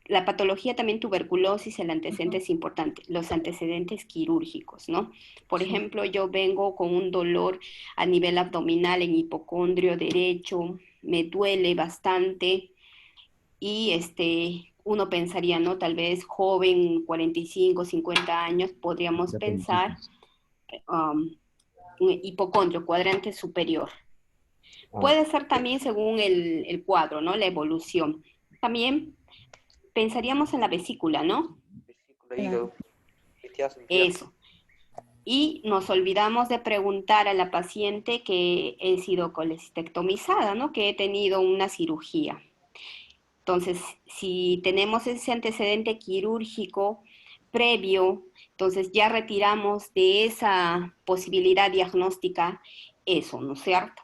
La patología también tuberculosis, el antecedente es importante. Los antecedentes quirúrgicos, ¿no? Por ejemplo, yo vengo con un dolor a nivel abdominal en hipocondrio derecho, me duele bastante y uno pensaría, ¿no? Tal vez joven, 45, 50 años, podríamos pensar hipocondrio, cuadrante superior. Puede ser también según el cuadro, ¿no? La evolución. También pensaríamos en la vesícula, ¿no? Eso. Y nos olvidamos de preguntar a la paciente que he sido colecistectomizada, ¿no? Que he tenido una cirugía. Entonces, si tenemos ese antecedente quirúrgico previo, entonces ya retiramos de esa posibilidad diagnóstica eso, ¿no es cierto?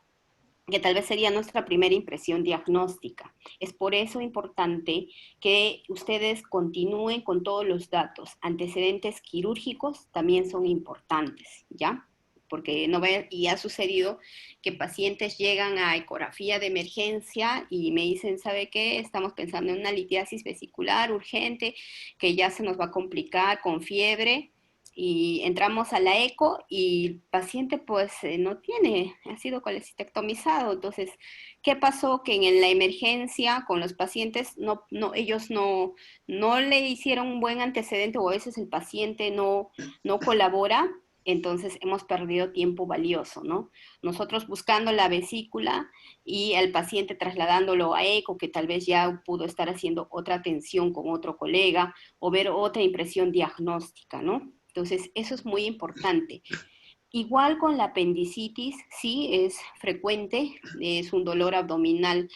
Que tal vez sería nuestra primera impresión diagnóstica. Es por eso importante que ustedes continúen con todos los datos. Antecedentes quirúrgicos también son importantes, ¿ya? Porque no ve, y ha sucedido que pacientes llegan a ecografía de emergencia y me dicen, ¿sabe qué? Estamos pensando en una litiasis vesicular urgente que ya se nos va a complicar con fiebre y entramos a la eco y el paciente pues no tiene, ha sido colecistectomizado. Entonces, ¿qué pasó? Que en la emergencia con los pacientes ellos no le hicieron un buen antecedente o a veces el paciente no colabora. Entonces hemos perdido tiempo valioso, ¿no? Nosotros buscando la vesícula y al paciente trasladándolo a eco, que tal vez ya pudo estar haciendo otra atención con otro colega o ver otra impresión diagnóstica, ¿no? Entonces eso es muy importante. Igual con la apendicitis, sí, es frecuente, es un dolor abdominal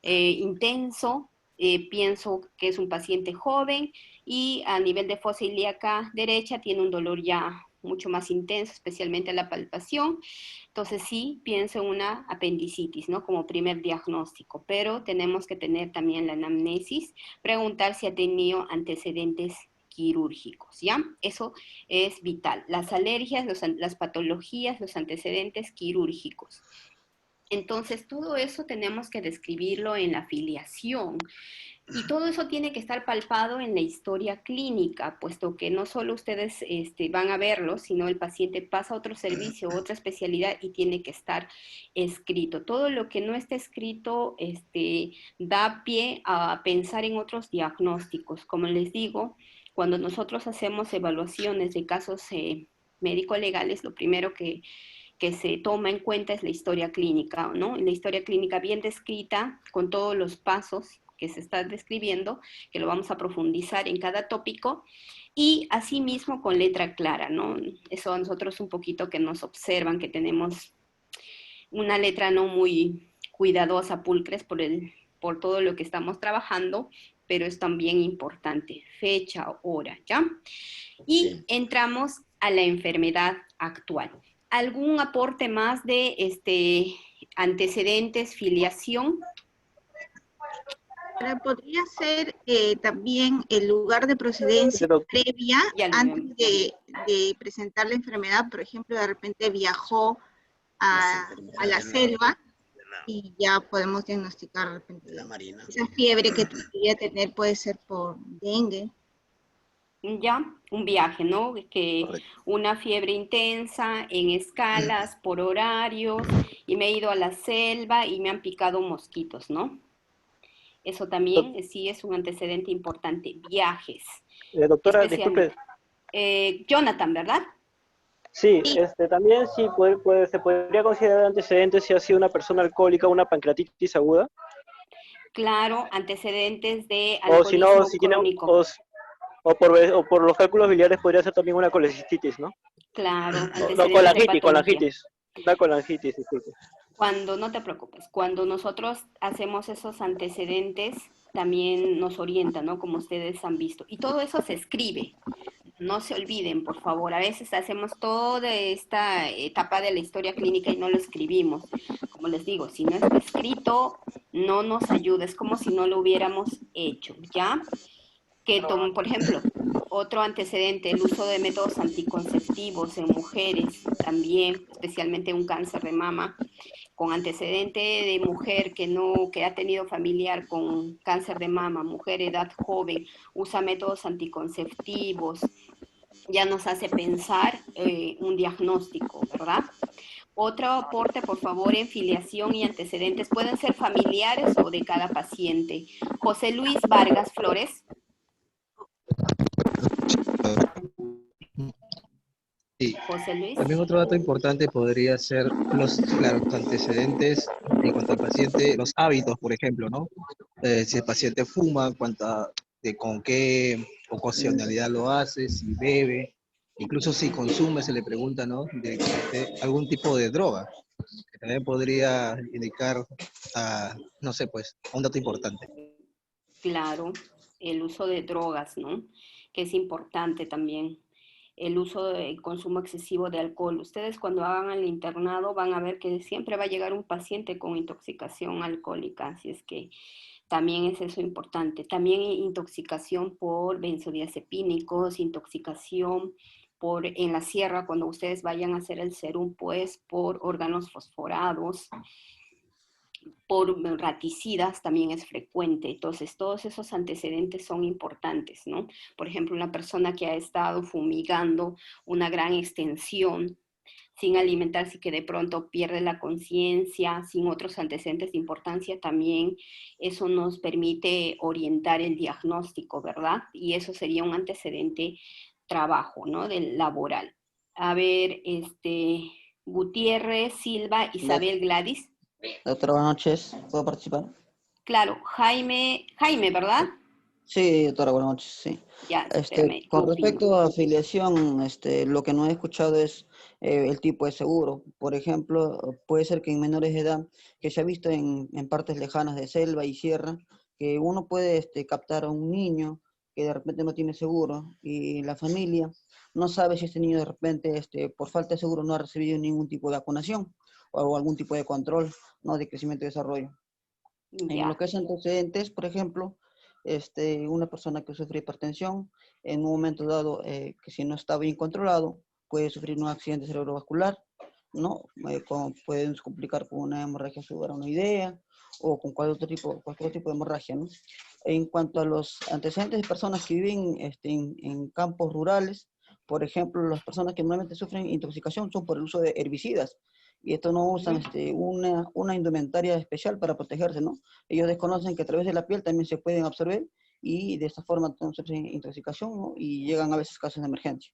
intenso, pienso que es un paciente joven y a nivel de fosa ilíaca derecha tiene un dolor ya mucho más intenso, especialmente a la palpación. Entonces sí, pienso en una apendicitis, ¿no? Como primer diagnóstico, pero tenemos que tener también la anamnesis, preguntar si ha tenido antecedentes quirúrgicos, ¿ya? Eso es vital. Las alergias, las patologías, los antecedentes quirúrgicos. Entonces, todo eso tenemos que describirlo en la afiliación. Y todo eso tiene que estar palpado en la historia clínica, puesto que no solo ustedes van a verlo, sino el paciente pasa a otro servicio, otra especialidad y tiene que estar escrito. Todo lo que no está escrito da pie a pensar en otros diagnósticos. Como les digo, cuando nosotros hacemos evaluaciones de casos médico-legales, lo primero que se toma en cuenta es la historia clínica, ¿no? La historia clínica bien descrita, con todos los pasos, que se está describiendo, que lo vamos a profundizar en cada tópico, y asimismo con letra clara, ¿no? Eso a nosotros un poquito que nos observan, que tenemos una letra no muy cuidadosa, pulcres, por todo lo que estamos trabajando, pero es también importante, fecha, hora, ¿ya? Y entramos a la enfermedad actual. ¿Algún aporte más de antecedentes, filiación? Podría ser también el lugar de procedencia previa antes de presentar la enfermedad. Por ejemplo, de repente viajó a la selva y ya podemos diagnosticar de repente esa fiebre que podría tener, puede ser por dengue. Ya, un viaje, ¿no? Que una fiebre intensa, en escalas, por horarios, y me he ido a la selva y me han picado mosquitos, ¿no? Eso también sí es un antecedente importante. Viajes. Doctora, disculpe. Jonathan, ¿verdad? Sí, también sí se podría considerar antecedentes si ha sido una persona alcohólica, una pancreatitis aguda. Claro, antecedentes de O si no, alcoholismo si tiene, crónico. o por los cálculos biliares podría ser también una colecistitis, ¿no? Claro, antecedentes No, de colangitis. Una colangitis, disculpe. No te preocupes, cuando nosotros hacemos esos antecedentes, también nos orienta, ¿no? Como ustedes han visto. Y todo eso se escribe. No se olviden, por favor. A veces hacemos toda esta etapa de la historia clínica y no lo escribimos. Como les digo, si no está escrito, no nos ayuda. Es como si no lo hubiéramos hecho, ¿ya? Por ejemplo, otro antecedente, el uso de métodos anticonceptivos en mujeres, también, especialmente un cáncer de mama, con antecedente de mujer que ha tenido familiar con cáncer de mama, mujer edad joven, usa métodos anticonceptivos, ya nos hace pensar un diagnóstico, ¿verdad? Otro aporte, por favor, en filiación y antecedentes, pueden ser familiares o de cada paciente. José Luis Vargas Flores. Sí. José Luis. También otro dato importante podría ser los antecedentes en cuanto al paciente, los hábitos, por ejemplo, ¿no? Si el paciente fuma, con qué ocasionalidad lo hace, si bebe, incluso si consume, se le pregunta, ¿no? De algún tipo de droga, que también podría indicar, no sé, pues, un dato importante. Claro, el uso de drogas, ¿no? Que es importante también. El consumo excesivo de alcohol. Ustedes cuando hagan el internado van a ver que siempre va a llegar un paciente con intoxicación alcohólica, así es que también es eso importante. También intoxicación por benzodiazepínicos, intoxicación en la sierra, cuando ustedes vayan a hacer el serum, pues por órganos fosforados, por raticidas también es frecuente. Entonces, todos esos antecedentes son importantes, ¿no? Por ejemplo, una persona que ha estado fumigando una gran extensión sin alimentarse y que de pronto pierde la conciencia, sin otros antecedentes de importancia también, eso nos permite orientar el diagnóstico, ¿verdad? Y eso sería un antecedente trabajo, ¿no? Del laboral. A ver, Gutiérrez, Silva, Isabel, Gladys. Doctora, buenas noches. ¿Puedo participar? Claro, Jaime, ¿verdad? Sí, doctora, buenas noches, sí. Ya, con respecto a afiliación, lo que no he escuchado es el tipo de seguro. Por ejemplo, puede ser que en menores de edad, que se ha visto en partes lejanas de selva y sierra, que uno puede captar a un niño que de repente no tiene seguro y la familia no sabe si este niño de repente, por falta de seguro, no ha recibido ningún tipo de vacunación o algún tipo de control, ¿no? De crecimiento y desarrollo. En lo que es antecedentes, por ejemplo, una persona que sufre hipertensión, en un momento dado, que si no está bien controlado, puede sufrir un accidente cerebrovascular, ¿no? Pueden complicar con una hemorragia subarachnoidea o con cualquier tipo de hemorragia, ¿no? En cuanto a los antecedentes de personas que viven en campos rurales, por ejemplo, las personas que normalmente sufren intoxicación son por el uso de herbicidas, y esto no usan una indumentaria especial para protegerse, ¿no? Ellos desconocen que a través de la piel también se pueden absorber y de esta forma sufren intoxicación, ¿no? Y llegan a veces casos de emergencia.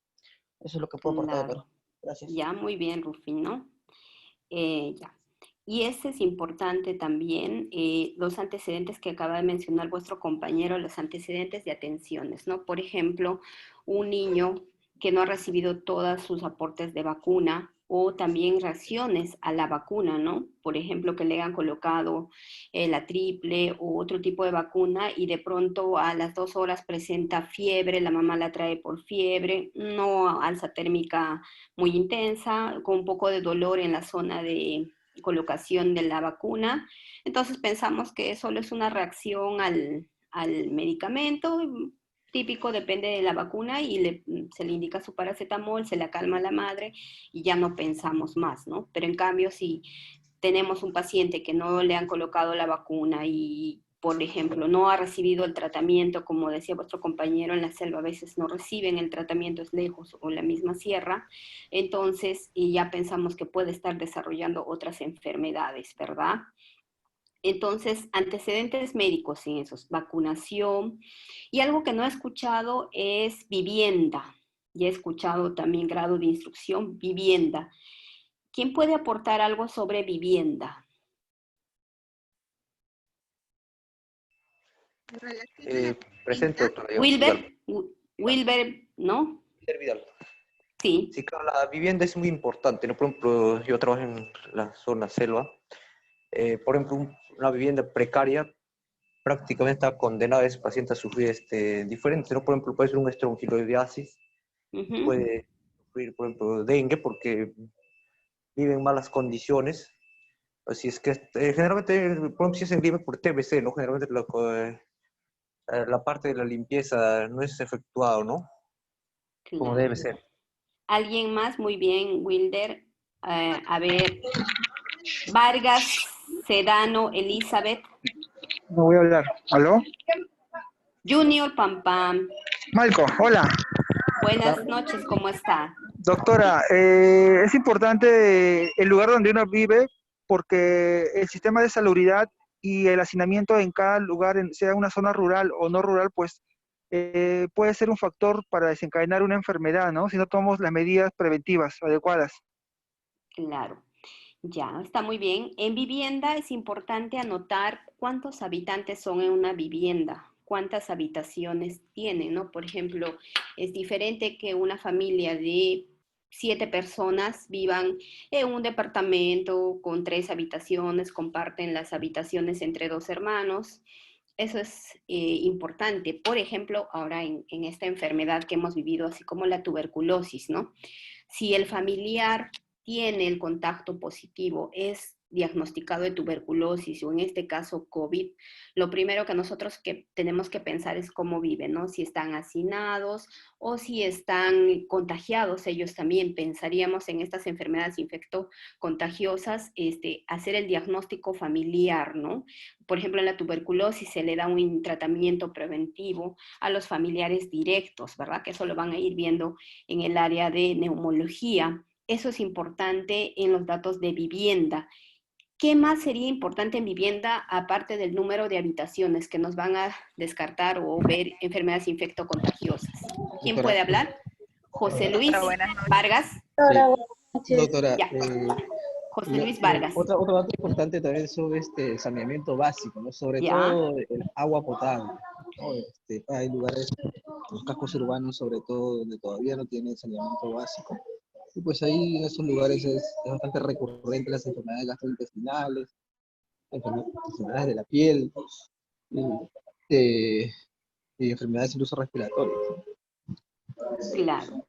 Eso es lo que puedo aportar, Claro. pero gracias. Ya, muy bien, Rufín, ¿no? Ya. Y ese es importante también, los antecedentes que acaba de mencionar vuestro compañero, los antecedentes de atenciones, ¿no? Por ejemplo, un niño que no ha recibido todos sus aportes de vacuna o también reacciones a la vacuna, ¿no? Por ejemplo, que le han colocado la triple o otro tipo de vacuna y de pronto a las 2 horas presenta fiebre, la mamá la trae por fiebre, no alza térmica muy intensa, con un poco de dolor en la zona de colocación de la vacuna. Entonces pensamos que solo es una reacción al medicamento, típico, depende de la vacuna, y se le indica su paracetamol, se le calma a la madre y ya no pensamos más, ¿no? Pero en cambio, si tenemos un paciente que no le han colocado la vacuna y, por ejemplo, no ha recibido el tratamiento, como decía vuestro compañero, en la selva a veces no reciben el tratamiento, es lejos o en la misma sierra, entonces y ya pensamos que puede estar desarrollando otras enfermedades, ¿verdad? Entonces, antecedentes médicos en esos, vacunación. Y algo que no he escuchado es vivienda. Ya he escuchado también grado de instrucción, vivienda. ¿Quién puede aportar algo sobre vivienda? Presente, doctora. Wilber, ¿no? Vidal. Sí. Sí, claro, la vivienda es muy importante, ¿no? Por ejemplo, yo trabajo en la zona selva. Por ejemplo, una vivienda precaria prácticamente está condenada a ese paciente a sufrir diferente, ¿no? Por ejemplo, puede ser un estrongiloidiasis, puede sufrir, por ejemplo, dengue porque vive en malas condiciones. Así es que generalmente, por ejemplo, si se vive por TBC, ¿no? Generalmente la parte de la limpieza no es efectuado, ¿no? Claro. Como debe ser. ¿Alguien más? Muy bien, Wilder. A ver, Vargas, Sedano, Elizabeth. No voy a hablar. ¿Aló? Junior Pampam. Malco, hola. Buenas noches, ¿cómo está? Doctora, es importante el lugar donde uno vive porque el sistema de salubridad y el hacinamiento en cada lugar, sea una zona rural o no rural, pues puede ser un factor para desencadenar una enfermedad, ¿no? Si no tomamos las medidas preventivas adecuadas. Claro. Ya, está muy bien. En vivienda es importante anotar cuántos habitantes son en una vivienda, cuántas habitaciones tienen, ¿no? Por ejemplo, es diferente que una familia de 7 personas vivan en un departamento con 3 habitaciones, comparten las habitaciones entre 2 hermanos. Eso es importante. Por ejemplo, ahora en esta enfermedad que hemos vivido, así como la tuberculosis, ¿no? Si el familiar tiene el contacto positivo, es diagnosticado de tuberculosis o en este caso COVID, lo primero que nosotros tenemos que pensar es cómo viven, ¿no? Si están hacinados o si están contagiados ellos también. Pensaríamos en estas enfermedades infectocontagiosas, hacer el diagnóstico familiar, ¿no? Por ejemplo, en la tuberculosis se le da un tratamiento preventivo a los familiares directos, ¿verdad? Que eso lo van a ir viendo en el área de neumología. Eso es importante en los datos de vivienda. ¿Qué más sería importante en vivienda aparte del número de habitaciones que nos van a descartar o ver enfermedades infectocontagiosas? ¿Quién puede hablar? José Luis Vargas. Sí. Doctora, José Luis Vargas. Otro dato importante también sobre saneamiento básico, ¿no? Sobre todo el agua potable, ¿no? Hay lugares, los cascos urbanos sobre todo, donde todavía no tienen saneamiento básico. Y pues ahí en esos lugares es bastante recurrente las enfermedades gastrointestinales, enfermedades de la piel y enfermedades incluso respiratorias. Claro.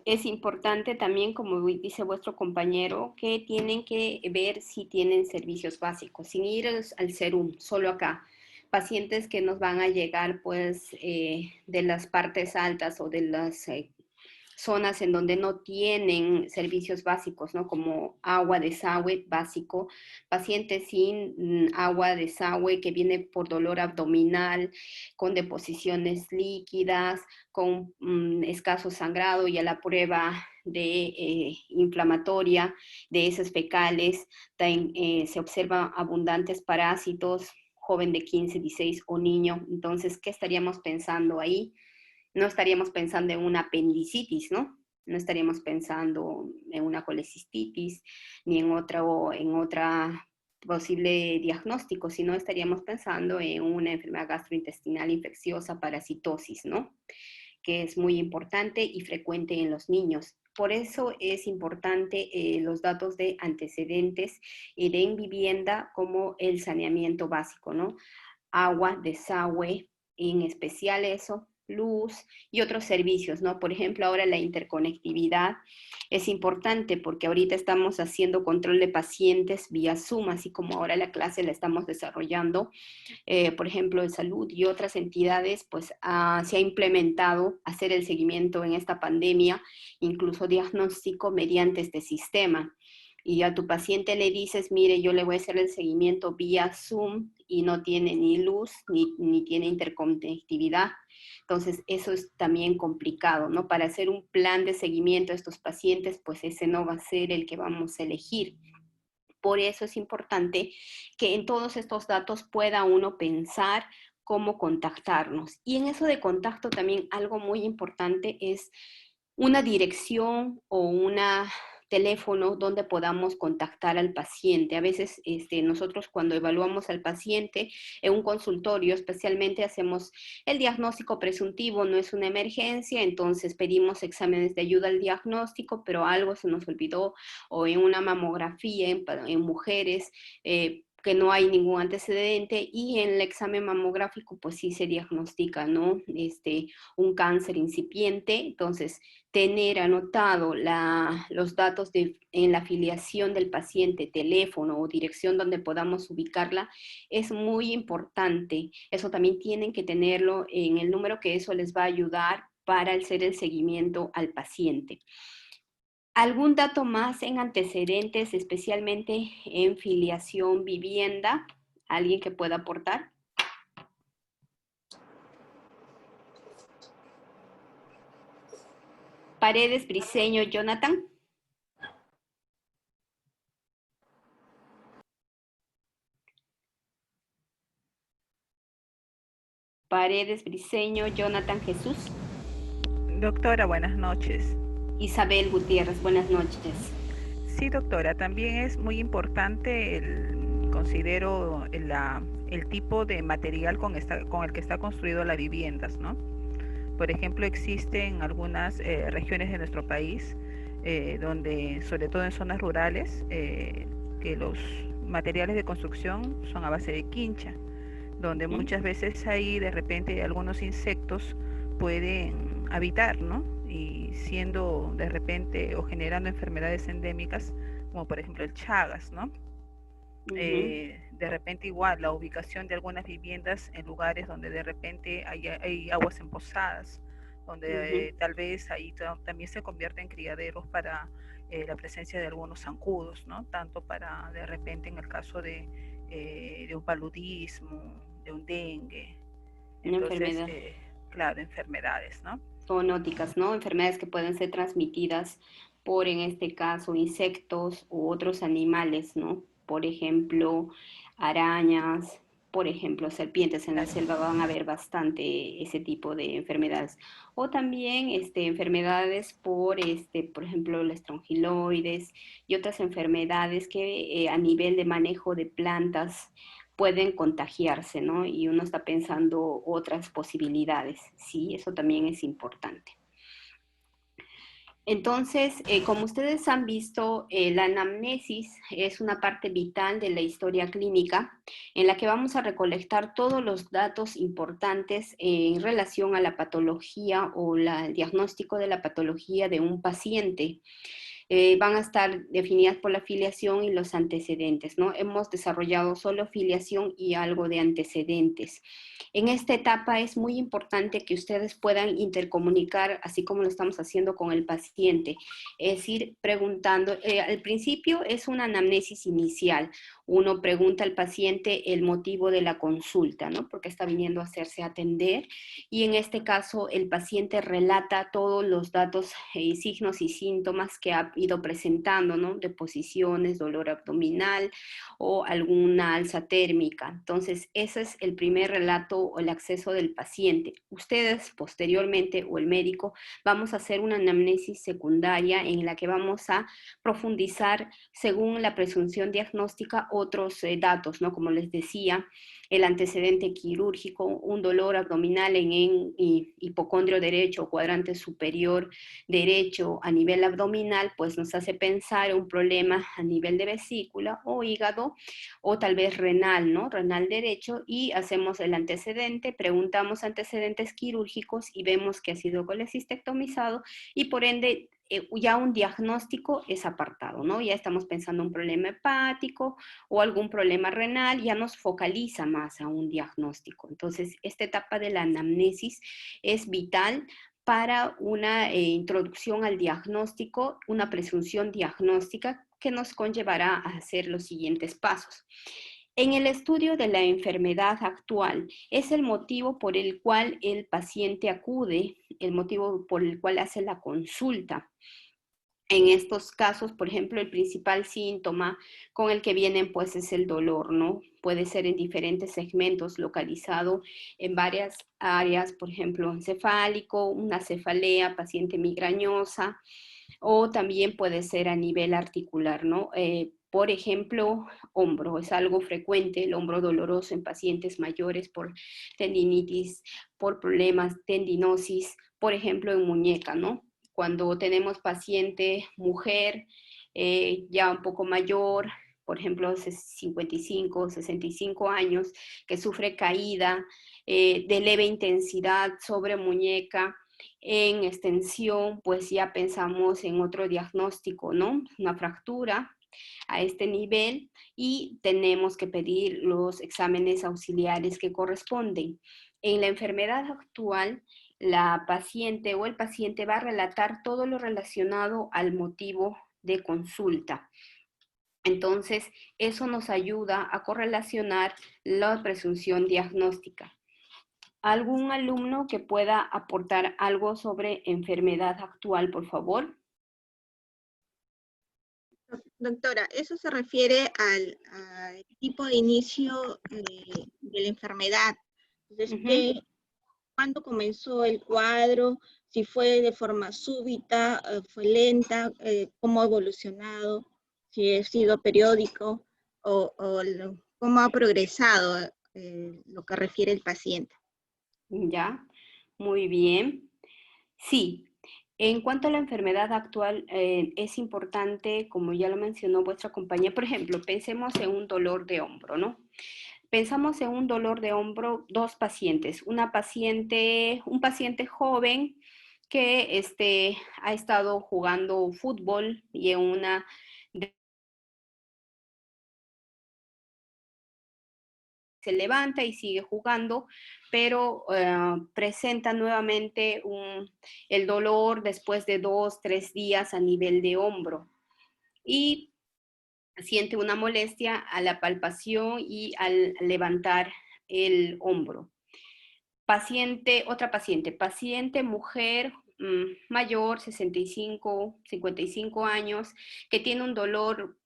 Es importante también, como dice vuestro compañero, que tienen que ver si tienen servicios básicos, sin ir al SERUM, solo acá. Pacientes que nos van a llegar pues de las partes altas o de las zonas en donde no tienen servicios básicos, ¿no? Como agua, desagüe básico, pacientes sin agua, desagüe, que viene por dolor abdominal, con deposiciones líquidas, con escaso sangrado y a la prueba de inflamatoria de heces fecales, se observan abundantes parásitos, joven de 15, 16 o niño. Entonces, ¿qué estaríamos pensando ahí? No estaríamos pensando en una apendicitis, ¿no? No estaríamos pensando en una colecistitis ni en otra posible diagnóstico, sino estaríamos pensando en una enfermedad gastrointestinal infecciosa, parasitosis, ¿no? Que es muy importante y frecuente en los niños. Por eso es importante los datos de antecedentes en vivienda como el saneamiento básico, ¿no? Agua, desagüe, en especial eso, luz y otros servicios, ¿no? Por ejemplo, ahora la interconectividad es importante porque ahorita estamos haciendo control de pacientes vía Zoom, así como ahora la clase la estamos desarrollando. Por ejemplo, de salud y otras entidades, pues se ha implementado hacer el seguimiento en esta pandemia, incluso diagnóstico mediante este sistema. Y a tu paciente le dices, mire, yo le voy a hacer el seguimiento vía Zoom y no tiene ni luz ni tiene interconectividad. Entonces, eso es también complicado, ¿no? Para hacer un plan de seguimiento a estos pacientes, pues ese no va a ser el que vamos a elegir. Por eso es importante que en todos estos datos pueda uno pensar cómo contactarnos. Y en eso de contacto también algo muy importante es una dirección o un teléfono donde podamos contactar al paciente. A veces nosotros cuando evaluamos al paciente en un consultorio, especialmente hacemos el diagnóstico presuntivo, no es una emergencia, entonces pedimos exámenes de ayuda al diagnóstico, pero algo se nos olvidó, o en una mamografía en mujeres, que no hay ningún antecedente, y en el examen mamográfico pues sí se diagnostica, ¿no? Un cáncer incipiente. Entonces, tener anotado los datos en la afiliación del paciente, teléfono o dirección donde podamos ubicarla, es muy importante. Eso también tienen que tenerlo en el número, que eso les va a ayudar para hacer el seguimiento al paciente. ¿Algún dato más en antecedentes, especialmente en filiación vivienda? ¿Alguien que pueda aportar? Paredes, Briceño, Jonathan. Paredes, Briceño, Jonathan, Jesús. Doctora, buenas noches. Isabel Gutiérrez, buenas noches. Sí, doctora, también es muy importante considero el tipo de material con el que está construido las viviendas, ¿no? Por ejemplo, existen algunas regiones de nuestro país donde, sobre todo en zonas rurales, que los materiales de construcción son a base de quincha, donde muchas veces ahí de repente algunos insectos pueden habitar, ¿no? Y siendo de repente o generando enfermedades endémicas, como por ejemplo el Chagas, ¿no? De repente igual la ubicación de algunas viviendas en lugares donde de repente hay aguas empozadas, donde tal vez ahí también se convierte en criaderos para la presencia de algunos zancudos, ¿no? Tanto para de repente en el caso de un paludismo, de un dengue. Entonces, claro, enfermedades, ¿no? Zoonóticas, ¿no? Enfermedades que pueden ser transmitidas por, en este caso, insectos u otros animales, ¿no? Por ejemplo, arañas, por ejemplo, serpientes. En la selva van a haber bastante ese tipo de enfermedades. O también enfermedades por ejemplo, la estrongiloides y otras enfermedades que a nivel de manejo de plantas pueden contagiarse, ¿no? Y uno está pensando otras posibilidades, ¿sí? Eso también es importante. Entonces, como ustedes han visto, la anamnesis es una parte vital de la historia clínica en la que vamos a recolectar todos los datos importantes en relación a la patología o el diagnóstico de la patología de un paciente. Van a estar definidas por la filiación y los antecedentes, ¿no? Hemos desarrollado solo filiación y algo de antecedentes. En esta etapa es muy importante que ustedes puedan intercomunicar, así como lo estamos haciendo con el paciente, es decir, preguntando, al principio es una anamnesis inicial, uno pregunta al paciente el motivo de la consulta, ¿no? Porque está viniendo a hacerse atender, y en este caso el paciente relata todos los datos, signos y síntomas que ha ido presentando, ¿no? Deposiciones, dolor abdominal o alguna alza térmica. Entonces, ese es el primer relato o el acceso del paciente. Ustedes posteriormente o el médico vamos a hacer una anamnesis secundaria en la que vamos a profundizar según la presunción diagnóstica otros datos, ¿no? Como les decía, el antecedente quirúrgico, un dolor abdominal en hipocondrio derecho o cuadrante superior derecho a nivel abdominal, pues nos hace pensar un problema a nivel de vesícula o hígado o tal vez renal, ¿no? Renal derecho, y hacemos el antecedente, preguntamos antecedentes quirúrgicos y vemos que ha sido colecistectomizado y por ende ya un diagnóstico es apartado, ¿no? Ya estamos pensando en un problema hepático o algún problema renal, ya nos focaliza más a un diagnóstico. Entonces, esta etapa de la anamnesis es vital para una introducción al diagnóstico, una presunción diagnóstica que nos conllevará a hacer los siguientes pasos. En el estudio de la enfermedad actual, es el motivo por el cual el paciente acude, el motivo por el cual hace la consulta. En estos casos, por ejemplo, el principal síntoma con el que vienen pues es el dolor, ¿no? Puede ser en diferentes segmentos, localizado en varias áreas, por ejemplo, encefálico, una cefalea, paciente migrañosa, o también puede ser a nivel articular, ¿no? Por ejemplo, hombro, es algo frecuente, el hombro doloroso en pacientes mayores por tendinitis, por problemas, tendinosis, por ejemplo, en muñeca, ¿no? Cuando tenemos paciente mujer ya un poco mayor, por ejemplo, 55, 65 años, que sufre caída de leve intensidad sobre muñeca, en extensión, pues ya pensamos en otro diagnóstico, ¿no? Una fractura a este nivel y tenemos que pedir los exámenes auxiliares que corresponden. En la enfermedad actual, la paciente o el paciente va a relatar todo lo relacionado al motivo de consulta. Entonces, eso nos ayuda a correlacionar la presunción diagnóstica. ¿Algún alumno que pueda aportar algo sobre enfermedad actual, por favor? Doctora, eso se refiere al tipo de inicio de la enfermedad. Entonces, ¿cuándo comenzó el cuadro? Si fue de forma súbita, fue lenta, cómo ha evolucionado, si ha sido periódico o cómo ha progresado lo que refiere el paciente. Ya, muy bien. Sí, en cuanto a la enfermedad actual, es importante, como ya lo mencionó vuestra compañera, por ejemplo, pensemos en un dolor de hombro, ¿no? Pensamos en un dolor de hombro, dos pacientes, un paciente joven que ha estado jugando fútbol y en una se levanta y sigue jugando, pero presenta nuevamente el dolor después de 2, 3 días a nivel de hombro. Y siente una molestia a la palpación y al levantar el hombro. Otra paciente mujer mayor, 65, 55 años, que tiene un dolor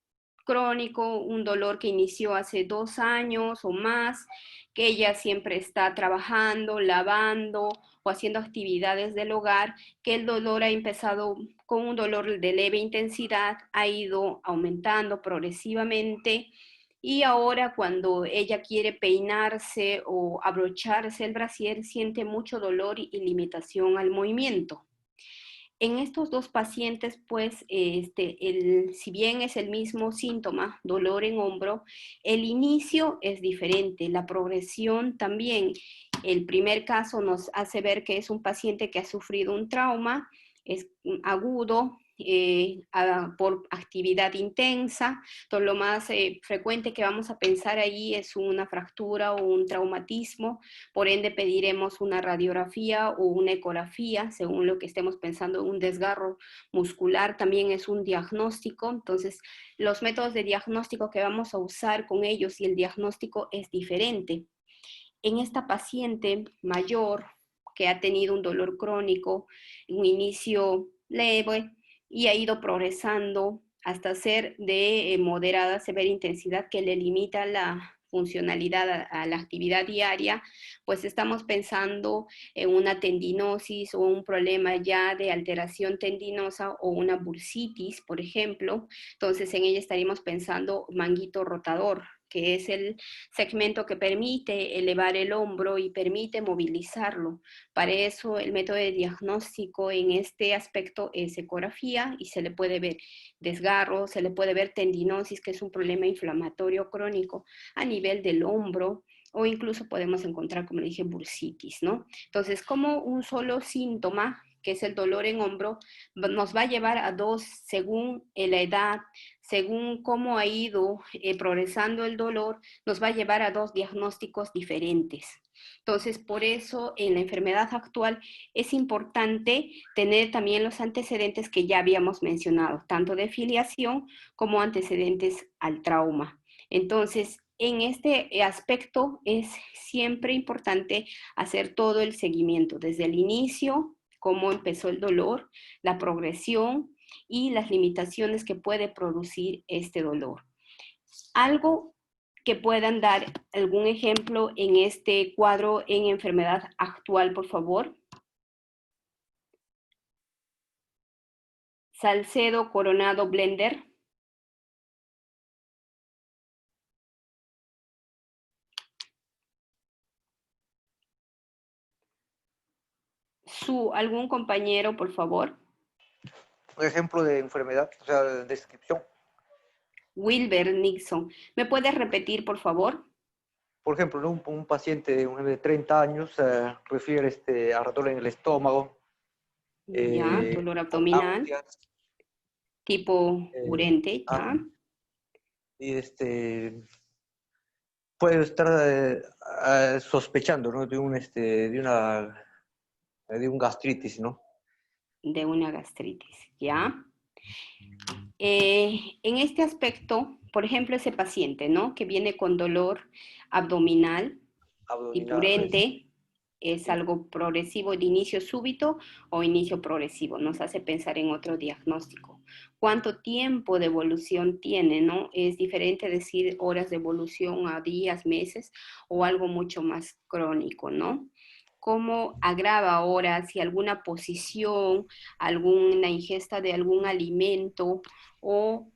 crónico, un dolor que inició hace 2 años o más, que ella siempre está trabajando, lavando o haciendo actividades del hogar, que el dolor ha empezado con un dolor de leve intensidad, ha ido aumentando progresivamente y ahora cuando ella quiere peinarse o abrocharse el brasier, siente mucho dolor y limitación al movimiento. En estos dos pacientes, pues, si bien es el mismo síntoma, dolor en hombro, el inicio es diferente, la progresión también. El primer caso nos hace ver que es un paciente que ha sufrido un trauma, es agudo, por actividad intensa. Entonces, lo más frecuente que vamos a pensar ahí es una fractura o un traumatismo, por ende pediremos una radiografía o una ecografía, según lo que estemos pensando. Un desgarro muscular también es un diagnóstico. Entonces, los métodos de diagnóstico que vamos a usar con ellos y el diagnóstico es diferente. En esta paciente mayor que ha tenido un dolor crónico, un inicio leve, y ha ido progresando hasta ser de moderada a severa intensidad que le limita la funcionalidad a la actividad diaria, pues estamos pensando en una tendinosis o un problema ya de alteración tendinosa o una bursitis, por ejemplo. Entonces en ella estaríamos pensando manguito rotador, que es el segmento que permite elevar el hombro y permite movilizarlo. Para eso el método de diagnóstico en este aspecto es ecografía y se le puede ver desgarro, se le puede ver tendinosis, que es un problema inflamatorio crónico a nivel del hombro, o incluso podemos encontrar, como le dije, bursitis, ¿no? Entonces, como un solo síntoma, que es el dolor en hombro, nos va a llevar a dos según la edad, según cómo ha ido progresando el dolor, nos va a llevar a dos diagnósticos diferentes. Entonces, por eso en la enfermedad actual es importante tener también los antecedentes que ya habíamos mencionado, tanto de filiación como antecedentes al trauma. Entonces, en este aspecto es siempre importante hacer todo el seguimiento, desde el inicio, cómo empezó el dolor, la progresión y las limitaciones que puede producir este dolor. Algo que puedan dar algún ejemplo en este cuadro en enfermedad actual, por favor. Salcedo Coronado Blender. ¿Algún compañero, por favor? Un ejemplo de enfermedad, o sea, descripción. Wilber Nixon. ¿Me puedes repetir, por favor? Por ejemplo, ¿no? un paciente de 30 años refiere a dolor en el estómago. Ya, dolor abdominal. Náuseas, tipo urente, ya. Y puede estar sospechando, ¿no? de un gastritis, ¿no? De una gastritis, ¿ya? En este aspecto, por ejemplo, ese paciente, ¿no? Que viene con dolor abdominal y purente, es algo progresivo de inicio súbito o inicio progresivo. Nos hace pensar en otro diagnóstico. ¿Cuánto tiempo de evolución tiene, no? Es diferente decir horas de evolución a días, meses o algo mucho más crónico, ¿no? ¿Cómo agrava ahora si alguna posición, alguna ingesta de algún alimento o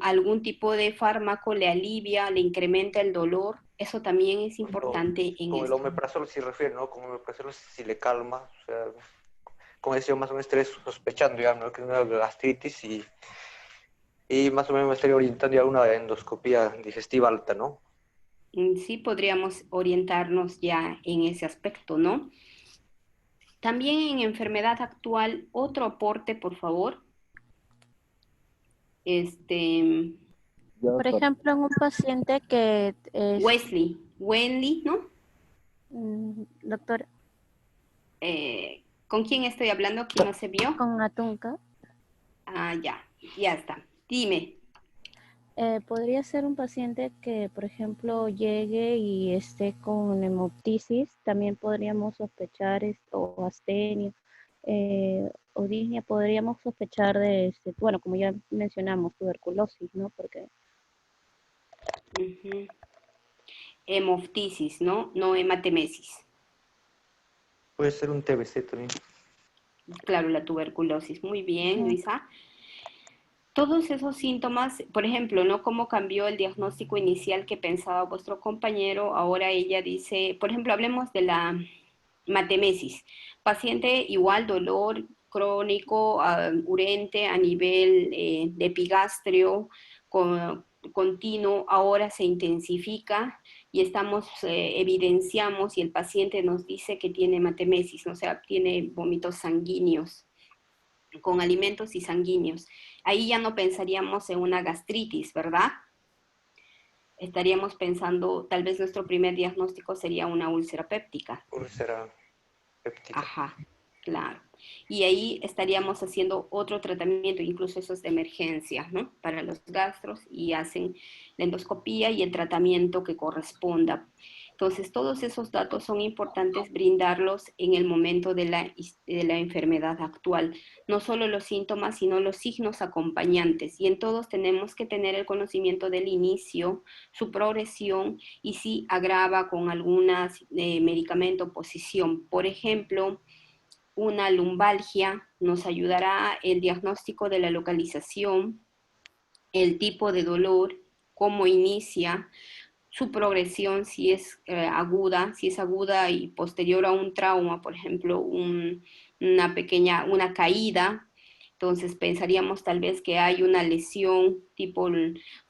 algún tipo de fármaco le alivia, le incrementa el dolor? Eso también es importante en esto. Con el omeprazol se refiere, ¿no? Con el omeprazol si le calma, o sea, con eso más o menos estaría sospechando ya, ¿no? Que es una gastritis y más o menos me estaría orientando a una endoscopía digestiva alta, ¿no? Sí, podríamos orientarnos ya en ese aspecto, ¿no? También en enfermedad actual, otro aporte, por favor. Por ejemplo, en un paciente que es... Wendy, ¿no? Doctor. ¿Con quién estoy hablando? ¿Quién no se vio? Con Atunca. Ah, ya está. Dime. Podría ser un paciente que, por ejemplo, llegue y esté con hemoptisis. También podríamos sospechar o astenia, odinia. Podríamos sospechar de, bueno, como ya mencionamos, tuberculosis, ¿no? Porque... Hemoptisis, ¿no? No hematemesis. Puede ser un TBC también. Claro, la tuberculosis. Muy bien, Luisa. Todos esos síntomas, por ejemplo, ¿no? ¿Cómo cambió el diagnóstico inicial que pensaba vuestro compañero? Ahora ella dice, por ejemplo, hablemos de la hematemesis. Paciente igual, dolor crónico, urente a nivel de epigastrio, continuo, ahora se intensifica y evidenciamos y el paciente nos dice que tiene hematemesis, ¿no? O sea, tiene vómitos sanguíneos con alimentos y sanguíneos. Ahí ya no pensaríamos en una gastritis, ¿verdad? Estaríamos pensando, tal vez nuestro primer diagnóstico sería una úlcera péptica. Úlcera péptica. Ajá, claro. Y ahí estaríamos haciendo otro tratamiento, incluso eso es de emergencia, ¿no? Para los gastros y hacen la endoscopía y el tratamiento que corresponda. Entonces, todos esos datos son importantes brindarlos en el momento de la enfermedad actual. No solo los síntomas, sino los signos acompañantes. Y en todos tenemos que tener el conocimiento del inicio, su progresión y si agrava con algún medicamento o posición. Por ejemplo, una lumbalgia nos ayudará el diagnóstico de la localización, el tipo de dolor, cómo inicia, su progresión, si es aguda y posterior a un trauma, por ejemplo, una caída. Entonces pensaríamos tal vez que hay una lesión tipo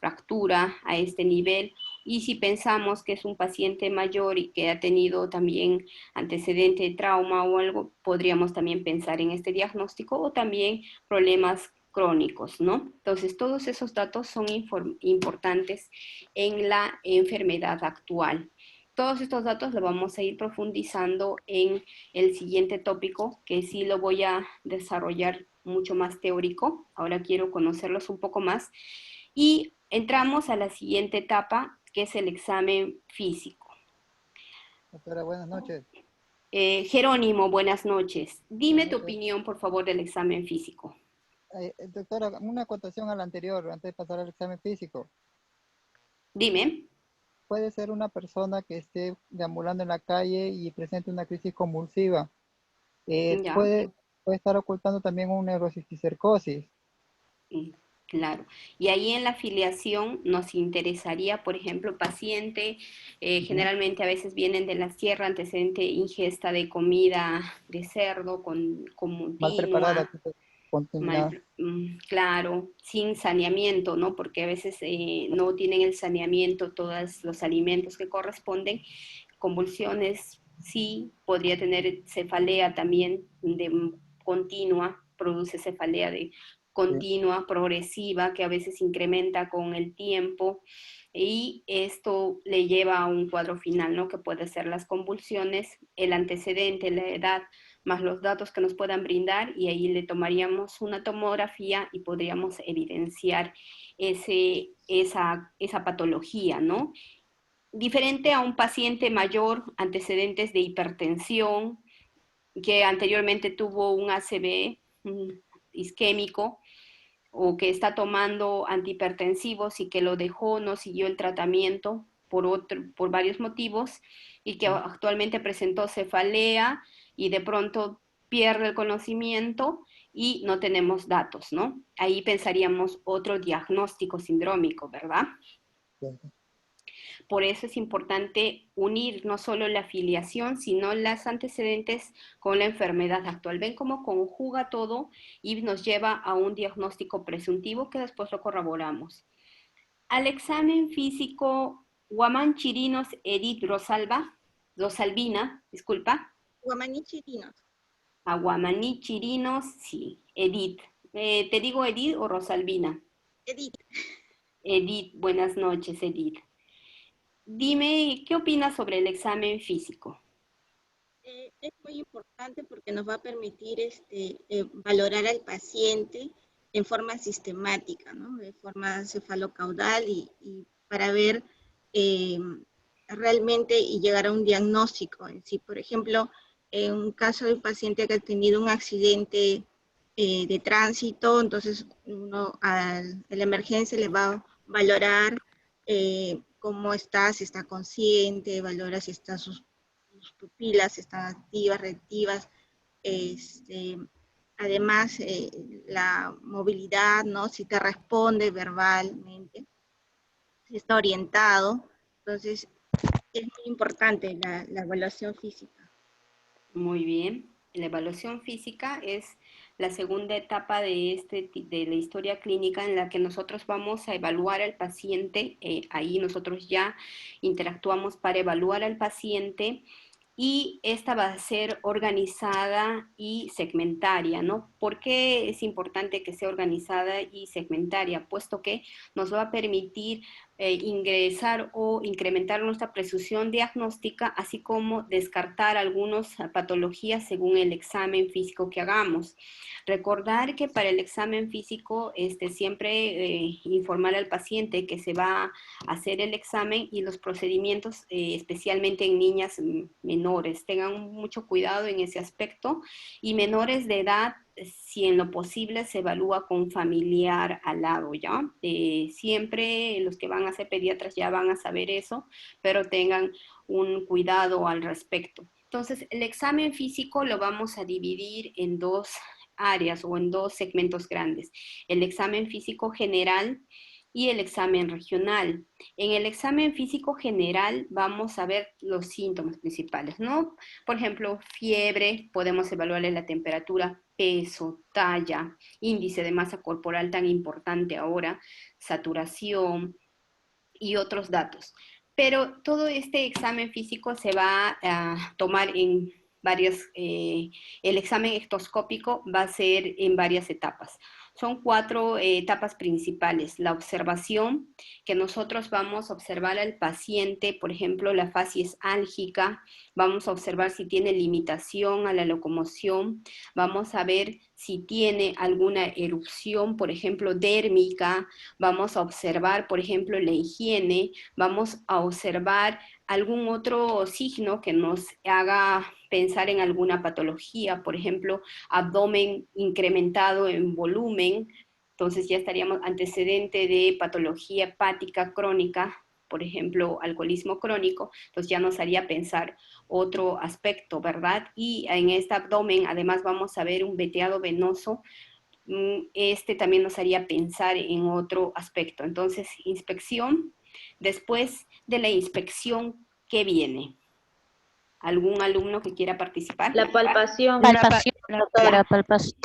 fractura a este nivel. Y si pensamos que es un paciente mayor y que ha tenido también antecedente de trauma o algo, podríamos también pensar en este diagnóstico o también problemas crónicos, ¿no? Entonces, todos esos datos son importantes en la enfermedad actual. Todos estos datos los vamos a ir profundizando en el siguiente tópico, que sí lo voy a desarrollar mucho más teórico. Ahora quiero conocerlos un poco más. Y entramos a la siguiente etapa, que es el examen físico. Doctora, buenas noches. Jerónimo, buenas noches. Dime tu opinión, por favor, del examen físico. Doctora, una acotación a la anterior, antes de pasar al examen físico. Dime. Puede ser una persona que esté deambulando en la calle y presente una crisis convulsiva. Puede estar ocultando también una neurocisticercosis. Claro. Y ahí en la afiliación nos interesaría, por ejemplo, paciente, generalmente a veces vienen de la sierra, antecedente ingesta de comida de cerdo continua. Mal preparada. Claro, sin saneamiento, ¿no? Porque a veces no tienen el saneamiento todos los alimentos que corresponden. Convulsiones, sí, podría tener cefalea también continua, produce cefalea de continua, progresiva, que a veces incrementa con el tiempo, y esto le lleva a un cuadro final, ¿no? Que puede ser las convulsiones, el antecedente, la edad, más los datos que nos puedan brindar, y ahí le tomaríamos una tomografía y podríamos evidenciar esa patología, ¿no? Diferente a un paciente mayor, antecedentes de hipertensión, que anteriormente tuvo un ACV isquémico, o que está tomando antihipertensivos y que lo dejó, no siguió el tratamiento por varios motivos, y que actualmente presentó cefalea y de pronto pierde el conocimiento y no tenemos datos, ¿no? Ahí pensaríamos otro diagnóstico sindrómico, ¿verdad? Sí. Por eso es importante unir no solo la afiliación, sino las antecedentes con la enfermedad actual. Ven cómo conjuga todo y nos lleva a un diagnóstico presuntivo que después lo corroboramos. Al examen físico, Guamán Chirinos Edith Rosalvina, disculpa. Guamaní Chirinos. A Guamaní Chirinos, sí, Edith. ¿Te digo Edith o Rosalvina? Edith. Edith, buenas noches, Edith. Dime, ¿qué opinas sobre el examen físico? Es muy importante porque nos va a permitir valorar al paciente en forma sistemática, ¿no? De forma cefalocaudal y para ver realmente y llegar a un diagnóstico. Si, por ejemplo, en un caso de un paciente que ha tenido un accidente de tránsito, entonces uno a la emergencia le va a valorar cómo está, si está consciente, valora si están sus pupilas, están activas, reactivas, además la movilidad, ¿no? Si te responde verbalmente, si está orientado. Entonces es muy importante la evaluación física. Muy bien. La evaluación física es la segunda etapa de la historia clínica, en la que nosotros vamos a evaluar al paciente. Ahí nosotros ya interactuamos para evaluar al paciente y esta va a ser organizada y segmentaria, ¿no? ¿Por qué es importante que sea organizada y segmentaria? Puesto que nos va a permitir ingresar o incrementar nuestra precisión diagnóstica, así como descartar algunas patologías según el examen físico que hagamos. Recordar que para el examen físico siempre informar al paciente que se va a hacer el examen y los procedimientos, especialmente en niñas menores. Tengan mucho cuidado en ese aspecto, y menores de edad, si en lo posible se evalúa con familiar al lado, ¿ya? Siempre los que van a ser pediatras ya van a saber eso, pero tengan un cuidado al respecto. Entonces, el examen físico lo vamos a dividir en dos áreas o en dos segmentos grandes. El examen físico general y el examen regional. En el examen físico general vamos a ver los síntomas principales, ¿no? Por ejemplo, fiebre, podemos evaluarle la temperatura, peso, talla, índice de masa corporal tan importante ahora, saturación y otros datos. Pero todo este examen físico se va a tomar en varias, el examen ectoscópico va a ser en varias etapas. Son 4 etapas principales. La observación, que nosotros vamos a observar al paciente, por ejemplo, la facies álgica, vamos a observar si tiene limitación a la locomoción, vamos a ver si tiene alguna erupción, por ejemplo, dérmica, vamos a observar, por ejemplo, la higiene, vamos a observar algún otro signo que nos haga pensar en alguna patología, por ejemplo, abdomen incrementado en volumen, entonces ya estaríamos antecedente de patología hepática crónica, por ejemplo, alcoholismo crónico, entonces ya nos haría pensar otro aspecto, ¿verdad? Y en este abdomen además vamos a ver un veteado venoso, también nos haría pensar en otro aspecto. Entonces, inspección. Después de la inspección, ¿qué viene? ¿Algún alumno que quiera participar? La palpación. Doctora, palpación.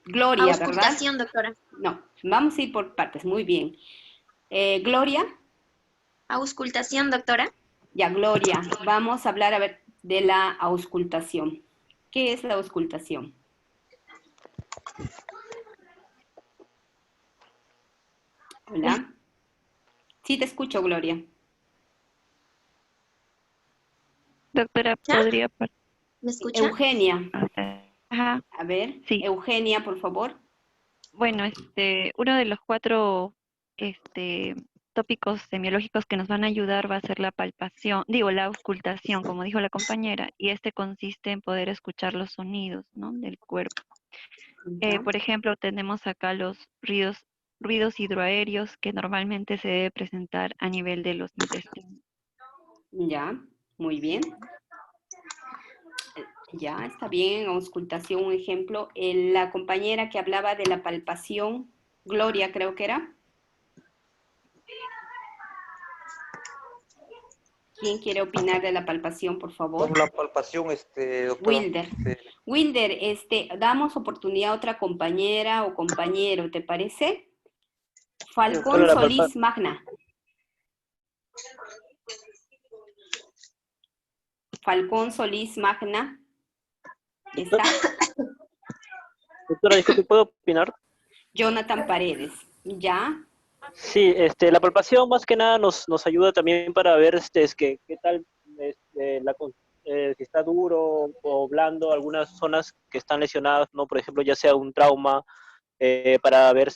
Gloria, ¿verdad? Auscultación, doctora. No, vamos a ir por partes, muy bien. Gloria. Auscultación, doctora. Ya, Gloria, vamos a hablar de la auscultación. ¿Qué es la auscultación? Hola. Sí, te escucho, Gloria. Doctora, ¿podría? ¿Me escucha? Eugenia. Ajá. A ver, sí. Eugenia, por favor. Bueno, uno de los 4 tópicos semiológicos que nos van a ayudar va a ser la palpación, la auscultación, como dijo la compañera, y consiste en poder escuchar los sonidos, ¿no?, del cuerpo. Por ejemplo, tenemos acá los ruidos hidroaéreos que normalmente se debe presentar a nivel de los intestinos. Ya, muy bien. Ya, está bien, auscultación, un ejemplo. La compañera que hablaba de la palpación, Gloria creo que era. ¿Quién quiere opinar de la palpación, por favor? Por la palpación, doctora. Wilder. Wilder, damos oportunidad a otra compañera o compañero, ¿te parece? Falcón Solís Magna. Falcón Solís Magna. ¿Está? Doctora, disculpe, ¿puedo opinar? Jonathan Paredes. ¿Ya? Sí, la palpación más que nada nos ayuda también para ver qué tal si está duro o blando algunas zonas que están lesionadas, ¿no? Por ejemplo, ya sea un trauma, para ver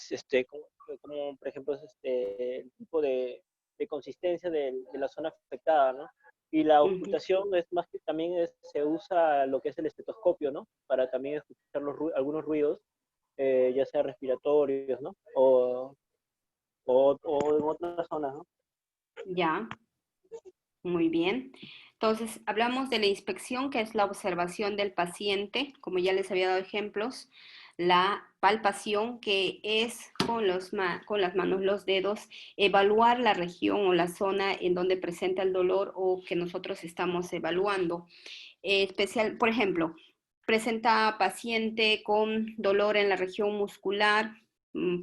como por ejemplo el tipo de consistencia de la zona afectada, ¿no? Y la auscultación es más que también se usa lo que es el estetoscopio, ¿no? Para también escuchar algunos ruidos, ya sea respiratorios, ¿no? O en otras zonas, ¿no? Ya, muy bien. Entonces, hablamos de la inspección, que es la observación del paciente, como ya les había dado ejemplos. La palpación, que es con las manos, los dedos, evaluar la región o la zona en donde presenta el dolor o que nosotros estamos evaluando. Por ejemplo, presenta paciente con dolor en la región muscular,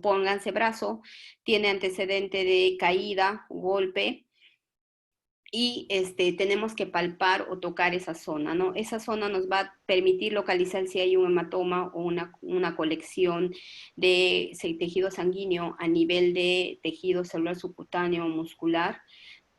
pónganse brazo, tiene antecedente de caída o golpe, y tenemos que palpar o tocar esa zona, ¿no? Esa zona nos va a permitir localizar si hay un hematoma o una colección de tejido sanguíneo a nivel de tejido celular subcutáneo o muscular.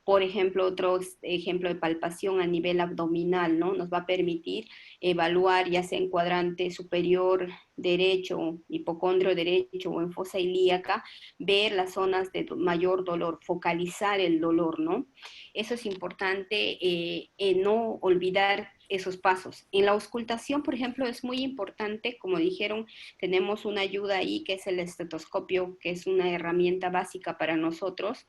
Por ejemplo, otro ejemplo de palpación a nivel abdominal, ¿no? Nos va a permitir evaluar, ya sea en cuadrante superior derecho, hipocondrio derecho o en fosa ilíaca, ver las zonas de mayor dolor, focalizar el dolor, ¿no? Eso es importante, no olvidar esos pasos. En la auscultación, por ejemplo, es muy importante, como dijeron, tenemos una ayuda ahí que es el estetoscopio, que es una herramienta básica para nosotros,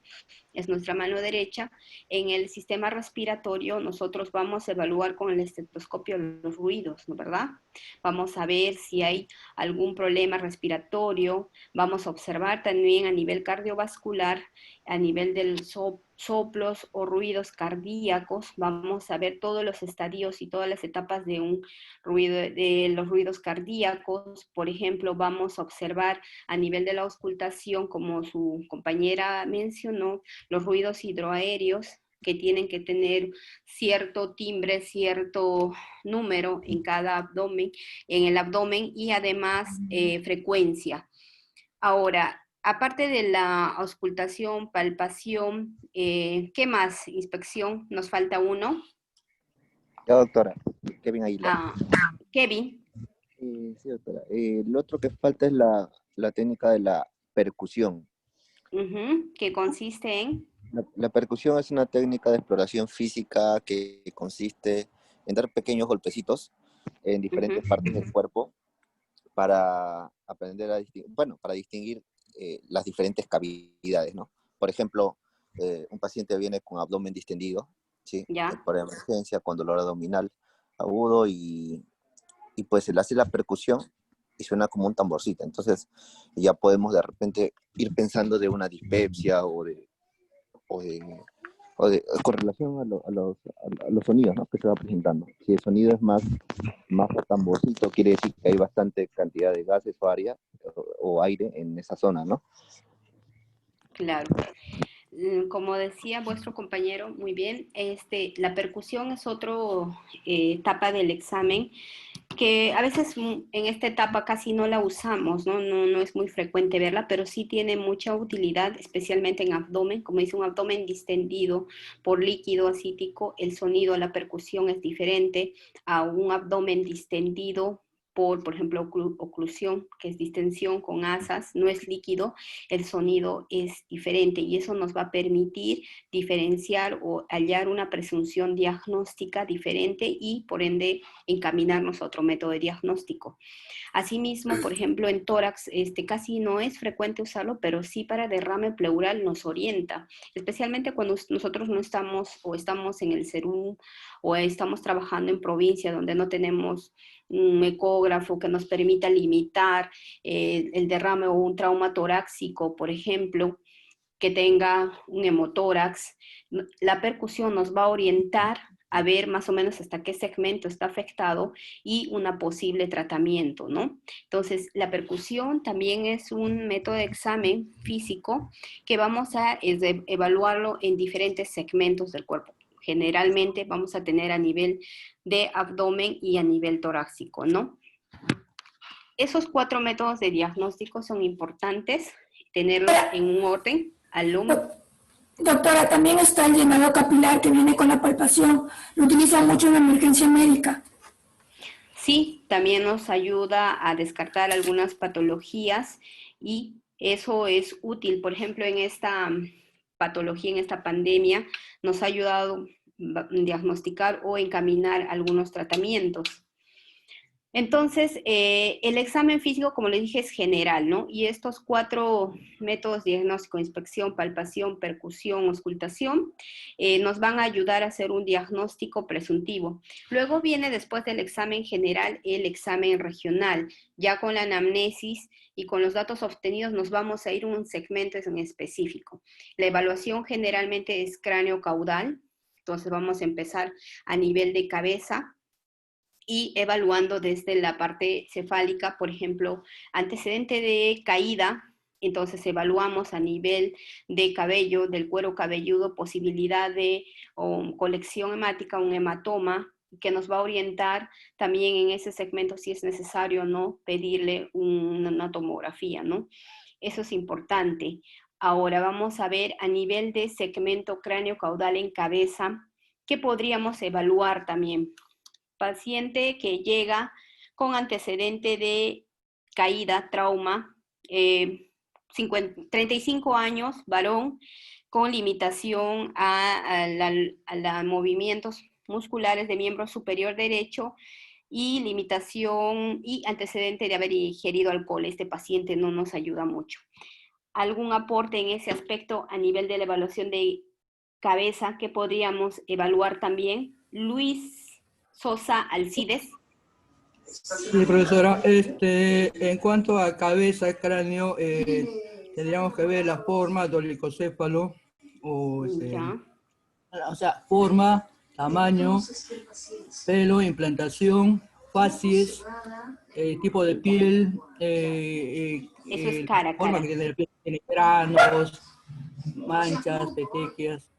es nuestra mano derecha. En el sistema respiratorio nosotros vamos a evaluar con el estetoscopio los ruidos, ¿no? ¿Verdad? Vamos a ver si hay algún problema respiratorio, vamos a observar también a nivel cardiovascular, a nivel del soplos o ruidos cardíacos, vamos a ver todos los estadios y todas las etapas de un ruido, de los ruidos cardíacos. Por ejemplo, vamos a observar a nivel de la auscultación, como su compañera mencionó, los ruidos hidroaéreos, que tienen que tener cierto timbre, cierto número en cada abdomen, en el abdomen, y además frecuencia. Ahora, aparte de la auscultación, palpación, ¿qué más? Inspección, nos falta uno. Ya, doctora, Kevin Aguilar. Kevin. Sí, doctora. Lo otro que falta es la técnica de la percusión. ¿Qué consiste en? La percusión es una técnica de exploración física que consiste en dar pequeños golpecitos en diferentes partes del cuerpo para aprender a distinguir las diferentes cavidades, ¿no? Por ejemplo, un paciente viene con abdomen distendido, ¿sí? Por emergencia, con dolor abdominal agudo y pues se le hace la percusión y suena como un tamborcito. Entonces ya podemos de repente ir pensando de una dispepsia con relación a los sonidos, ¿no? Que se va presentando. Si el sonido es más tamborcito, quiere decir que hay bastante cantidad de gases o aire en esa zona, ¿no? Claro. Como decía vuestro compañero, muy bien, la percusión es otra etapa del examen que a veces en esta etapa casi no la usamos, ¿no? No es muy frecuente verla, pero sí tiene mucha utilidad, especialmente en abdomen. Como dice, un abdomen distendido por líquido acítico, el sonido, la percusión es diferente a un abdomen distendido por ejemplo, oclusión, que es distensión con asas, no es líquido, el sonido es diferente y eso nos va a permitir diferenciar o hallar una presunción diagnóstica diferente y, por ende, encaminarnos a otro método de diagnóstico. Asimismo, por ejemplo, en tórax casi no es frecuente usarlo, pero sí para derrame pleural nos orienta, especialmente cuando nosotros no estamos o estamos en el CERUM o estamos trabajando en provincia donde no tenemos un ecógrafo que nos permita limitar el derrame o un trauma torácico, por ejemplo, que tenga un hemotórax. La percusión nos va a orientar a ver más o menos hasta qué segmento está afectado y un posible tratamiento, ¿no? Entonces, la percusión también es un método de examen físico que vamos a evaluarlo en diferentes segmentos del cuerpo. Generalmente vamos a tener a nivel de abdomen y a nivel torácico, ¿no? Esos 4 métodos de diagnóstico son importantes, tenerlos en un orden. Doctora, también está el llenado capilar que viene con la palpación. Lo utilizan mucho en la emergencia médica. Sí, también nos ayuda a descartar algunas patologías y eso es útil. Por ejemplo, en esta patología, en esta pandemia, nos ha ayudado a diagnosticar o encaminar algunos tratamientos. Entonces, el examen físico, como les dije, es general, ¿no? Y estos 4 métodos diagnóstico, inspección, palpación, percusión, auscultación, nos van a ayudar a hacer un diagnóstico presuntivo. Luego viene, después del examen general, el examen regional. Ya con la anamnesis y con los datos obtenidos nos vamos a ir a un segmento en específico. La evaluación generalmente es cráneo-caudal, entonces vamos a empezar a nivel de cabeza, y evaluando desde la parte cefálica, por ejemplo, antecedente de caída Entonces evaluamos a nivel de cabello, del cuero cabelludo, posibilidad de colección hemática, un hematoma, que nos va a orientar también en ese segmento si es necesario o no pedirle una tomografía, ¿no? Eso es importante. Ahora vamos a ver a nivel de segmento cráneo caudal en cabeza, ¿qué podríamos evaluar también? Paciente que llega con antecedente de caída, trauma, 35 años, varón, con limitación a movimientos musculares de miembro superior derecho y limitación y antecedente de haber ingerido alcohol. Este paciente no nos ayuda mucho. ¿Algún aporte en ese aspecto a nivel de la evaluación de cabeza que podríamos evaluar también? Luis Sosa Alcides. Sí, profesora. En cuanto a cabeza, cráneo, tendríamos que ver la forma, dolicocéfalo, o sea, forma, tamaño, pelo, implantación, facies, tipo de piel, eso es cara, forma que tiene la piel, tiene granos, manchas, petequias.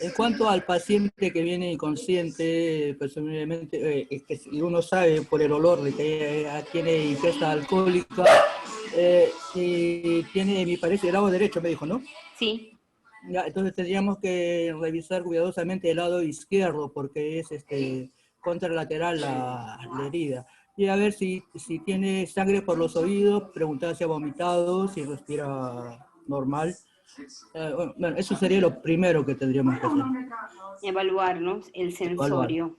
En cuanto al paciente que viene inconsciente, presumiblemente, que si uno sabe por el olor de que tiene ingesta alcohólica, si tiene, me parece, el lado derecho, me dijo, ¿no? Sí. Ya, entonces tendríamos que revisar cuidadosamente el lado izquierdo, porque es contralateral la herida. Y a ver si tiene sangre por los oídos, preguntar si ha vomitado, si respira normal. Bueno, eso sería lo primero que tendríamos que hacer. Evaluarnos el sensorio.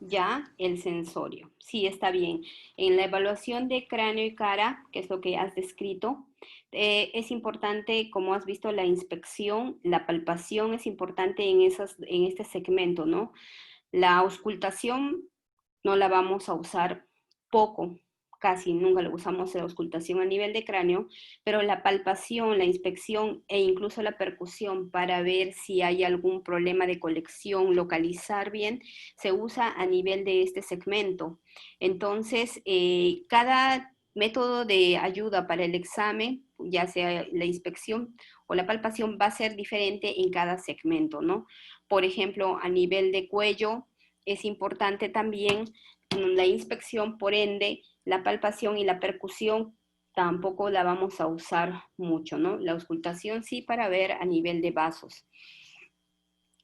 Ya, el sensorio. Sí, está bien. En la evaluación de cráneo y cara, que es lo que has descrito, es importante, como has visto, la inspección, la palpación es importante en este segmento, ¿no? La auscultación no la vamos a usar poco, casi nunca le usamos la auscultación a nivel de cráneo, pero la palpación, la inspección e incluso la percusión para ver si hay algún problema de colección, localizar bien, se usa a nivel de este segmento. Entonces, cada método de ayuda para el examen, ya sea la inspección o la palpación, va a ser diferente en cada segmento, ¿no? Por ejemplo, a nivel de cuello, es importante también la inspección, por ende, la palpación y la percusión tampoco la vamos a usar mucho, ¿no? La auscultación sí para ver a nivel de vasos.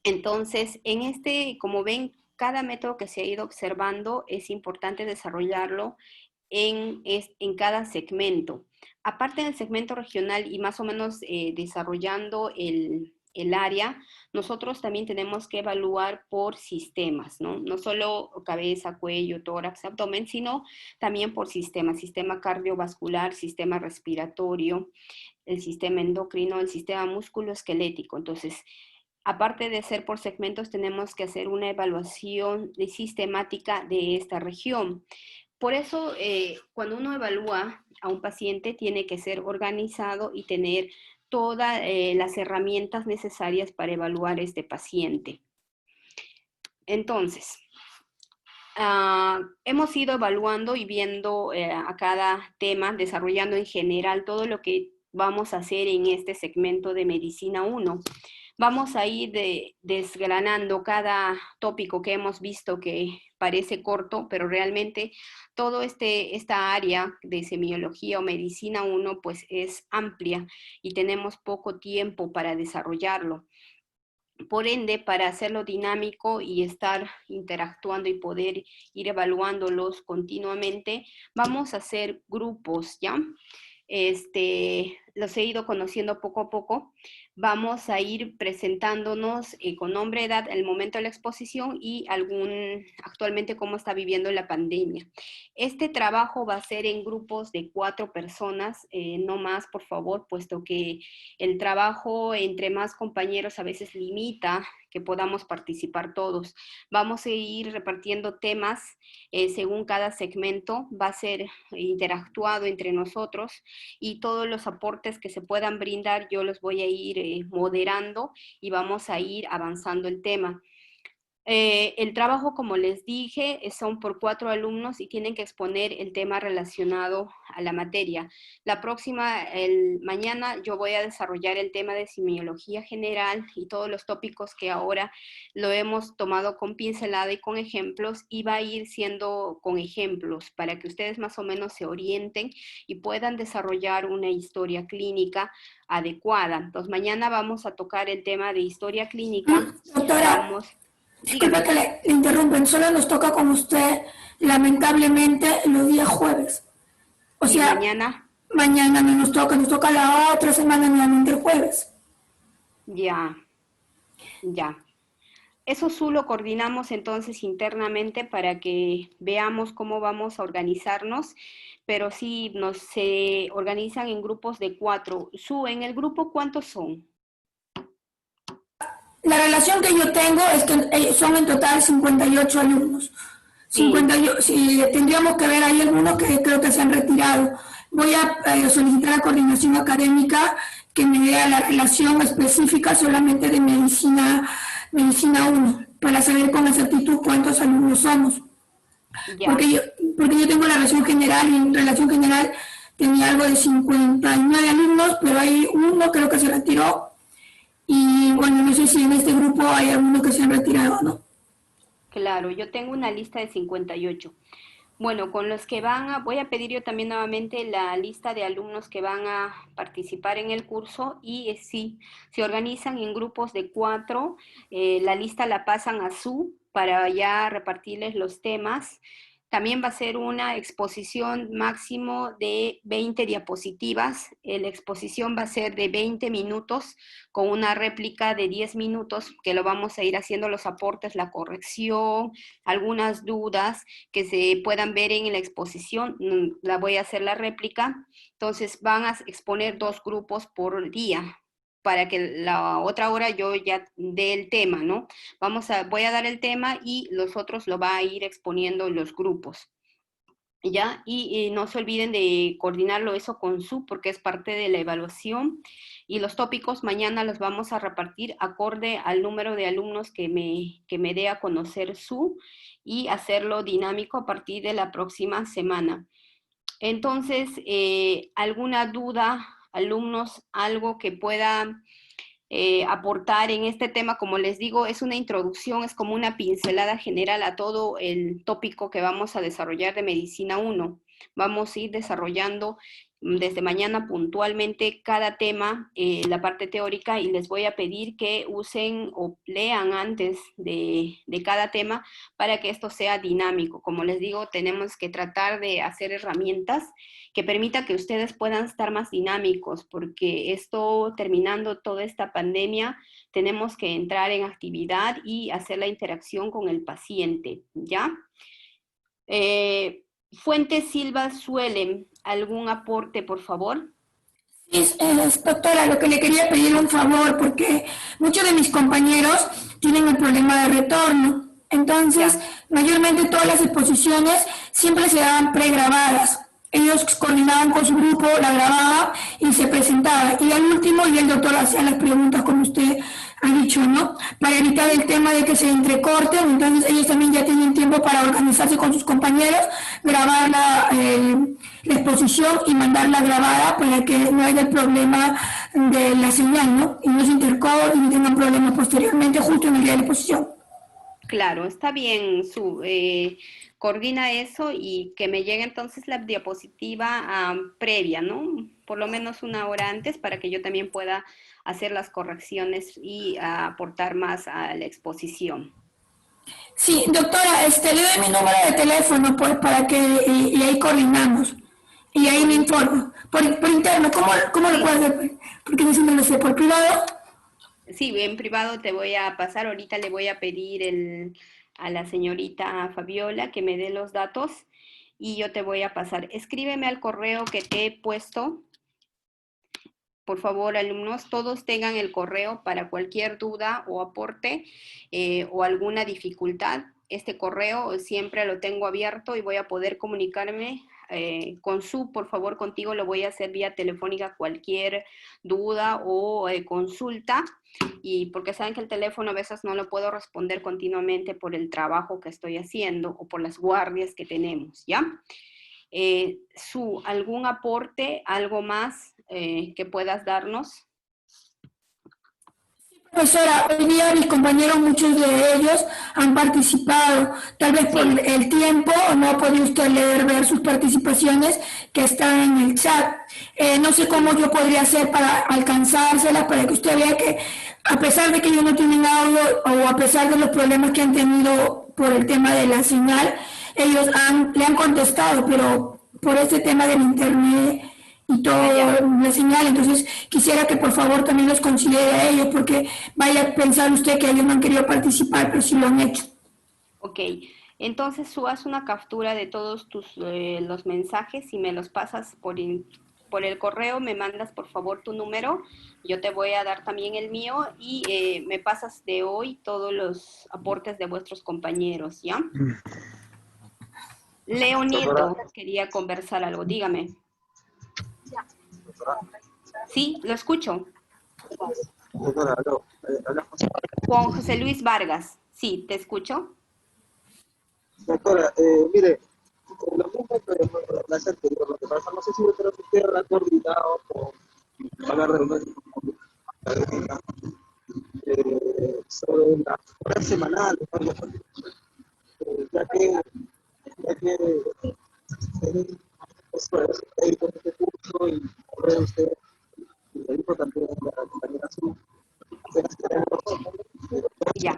Entonces, como ven, cada método que se ha ido observando es importante desarrollarlo en cada segmento. Aparte del segmento regional y más o menos desarrollando el área, nosotros también tenemos que evaluar por sistemas, ¿no? No solo cabeza, cuello, tórax, abdomen, sino también por sistemas, sistema cardiovascular, sistema respiratorio, el sistema endocrino, el sistema musculoesquelético. Entonces, aparte de ser por segmentos, tenemos que hacer una evaluación sistemática de esta región. Por eso, cuando uno evalúa a un paciente, tiene que ser organizado y tener todas las herramientas necesarias para evaluar a este paciente. Entonces, hemos ido evaluando y viendo a cada tema, desarrollando en general todo lo que vamos a hacer en este segmento de Medicina 1. Vamos a ir desgranando cada tópico que hemos visto que parece corto, pero realmente todo esta área de semiología o Medicina 1 pues es amplia y tenemos poco tiempo para desarrollarlo. Por ende, para hacerlo dinámico y estar interactuando y poder ir evaluándolos continuamente, vamos a hacer grupos, ¿ya? Los he ido conociendo poco a poco. Vamos a ir presentándonos con nombre, edad, el momento de la exposición y actualmente cómo está viviendo la pandemia. Este trabajo va a ser en grupos de 4 personas, no más, por favor, puesto que el trabajo entre más compañeros a veces limita que podamos participar todos. Vamos a ir repartiendo temas según cada segmento, va a ser interactuado entre nosotros y todos los aportes que se puedan brindar yo los voy a ir moderando y vamos a ir avanzando el tema. El trabajo, como les dije, son por 4 alumnos y tienen que exponer el tema relacionado a la materia. La próxima, mañana, yo voy a desarrollar el tema de semiología general y todos los tópicos que ahora lo hemos tomado con pincelada y con ejemplos, y va a ir siendo con ejemplos para que ustedes más o menos se orienten y puedan desarrollar una historia clínica adecuada. Entonces, mañana vamos a tocar el tema de historia clínica. Doctora, disculpe que le interrumpen, solo nos toca con usted, lamentablemente, los días jueves. O sea, mañana no nos toca la otra semana nuevamente el jueves. Ya. Eso sí lo coordinamos entonces internamente para que veamos cómo vamos a organizarnos, pero sí se organizan en grupos de 4. ¿En el grupo cuántos son? La relación que yo tengo es que son en total 58 alumnos. 58, sí, tendríamos que ver, hay algunos que creo que se han retirado. Voy a solicitar a Coordinación Académica que me dé la relación específica solamente de medicina 1, para saber con exactitud cuántos alumnos somos. Porque yo tengo la relación general, y en relación general tenía algo de 59 alumnos, pero hay uno creo que se retiró. Y bueno, no sé si en este grupo hay algunos que se han retirado o no. Claro, yo tengo una lista de 58. Bueno, con los que voy a pedir yo también nuevamente la lista de alumnos que van a participar en el curso, y sí, se organizan en grupos de 4, la lista la pasan a Su para ya repartirles los temas. También va a ser una exposición máximo de 20 diapositivas. La exposición va a ser de 20 minutos con una réplica de 10 minutos, que lo vamos a ir haciendo los aportes, la corrección, algunas dudas que se puedan ver en la exposición. La voy a hacer la réplica. Entonces van a exponer 2 grupos por día, para que la otra hora yo ya dé el tema, ¿no? Voy a dar el tema y los otros lo va a ir exponiendo los grupos, ¿ya? Y no se olviden de coordinarlo eso con Su, porque es parte de la evaluación, y los tópicos mañana los vamos a repartir acorde al número de alumnos que me dé a conocer Su, y hacerlo dinámico a partir de la próxima semana. Entonces, ¿alguna duda, alumnos, algo que pueda aportar en este tema? Como les digo, es una introducción, es como una pincelada general a todo el tópico que vamos a desarrollar de Medicina 1. Vamos a ir desarrollando desde mañana puntualmente cada tema, la parte teórica, y les voy a pedir que usen o lean antes de cada tema para que esto sea dinámico. Como les digo, tenemos que tratar de hacer herramientas que permita que ustedes puedan estar más dinámicos, porque terminando toda esta pandemia, tenemos que entrar en actividad y hacer la interacción con el paciente, ¿ya? Fuentes Silva Suelen, ¿algún aporte, por favor? Sí, doctora, lo que le quería pedir un favor, porque muchos de mis compañeros tienen el problema de retorno. Entonces, mayormente todas las exposiciones siempre se daban pregrabadas. Ellos coordinaban con su grupo, la grababan y se presentaba. Y al último, y el doctor hacía las preguntas, como usted ha dicho, ¿no? Para evitar el tema de que se entrecorten. Entonces, ellos también ya tienen tiempo para organizarse con sus compañeros, grabar la exposición y mandarla grabada para que no haya el problema de la señal, ¿no? Y no se intercorte y no tengan problemas posteriormente justo en el día de la exposición. Claro, está bien, coordina eso, y que me llegue entonces la diapositiva previa, ¿no? Por lo menos 1 hora antes, para que yo también pueda hacer las correcciones y aportar más a la exposición. Sí, doctora, le doy mi número de teléfono pues, para que y ahí coordinamos. Y ahí me informo. Por interno, ¿cómo lo puedo hacer? Porque yo siempre lo sé, ¿por privado? Sí, en privado te voy a pasar. Ahorita le voy a pedir a la señorita Fabiola que me dé los datos y yo te voy a pasar. Escríbeme al correo que te he puesto. Por favor, alumnos, todos tengan el correo para cualquier duda o aporte o alguna dificultad. Este correo siempre lo tengo abierto y voy a poder comunicarme con Su, por favor, contigo lo voy a hacer vía telefónica cualquier duda o consulta, y porque saben que el teléfono a veces no lo puedo responder continuamente por el trabajo que estoy haciendo o por las guardias que tenemos, ¿ya? Su, ¿algún aporte, algo más que puedas darnos? Profesora, hoy día mis compañeros, muchos de ellos han participado, tal vez por el tiempo no podía usted ver sus participaciones que están en el chat. No sé cómo yo podría hacer para alcanzárselas, para que usted vea que a pesar de que ellos no tienen audio o a pesar de los problemas que han tenido por el tema de la señal, ellos le han contestado, pero por este tema del internet y toda la señal, entonces quisiera que por favor también los considere a ellos, porque vaya a pensar usted que ellos no han querido participar, pero sí lo han hecho. Ok, entonces Su, haz una captura de todos los mensajes y me los pasas por el correo, me mandas por favor tu número, yo te voy a dar también el mío y me pasas de hoy todos los aportes de vuestros compañeros, ¿ya? Leo Nieto quería conversar algo, dígame. Sí, lo escucho. Juan José Luis Vargas, sí, te escucho. Doctora, mire, lo mismo que la clase anterior, lo que pasa, no sé si usted ha coordinado con la reunión sobre las horas semanales, ya que este curso y usted le dijo también a la compañera Su. Ya,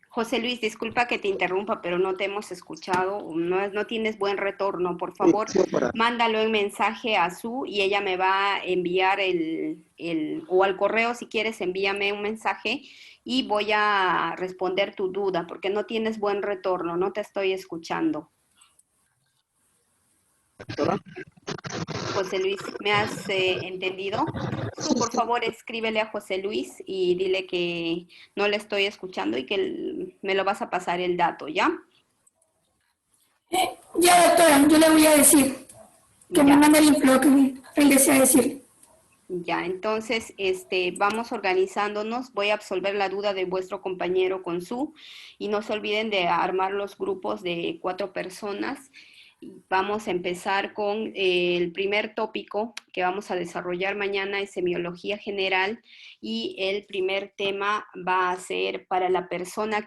José Luis, disculpa que te interrumpa, pero no te hemos escuchado, no tienes buen retorno, por favor, mándalo en mensaje a Su y ella me va a enviar o al correo si quieres envíame un mensaje y voy a responder tu duda, porque no tienes buen retorno, no te estoy escuchando. José Luis, ¿me has entendido? Tú, por favor, escríbele a José Luis y dile que no le estoy escuchando y que me lo vas a pasar el dato, ¿ya? Ya, doctora, yo le voy a decir que me mande lo que él desea decir. Ya, entonces, vamos organizándonos. Voy a absolver la duda de vuestro compañero con Su y no se olviden de armar los grupos de 4 personas. Vamos a empezar con el primer tópico que vamos a desarrollar mañana, es semiología general, y el primer tema va a ser para la persona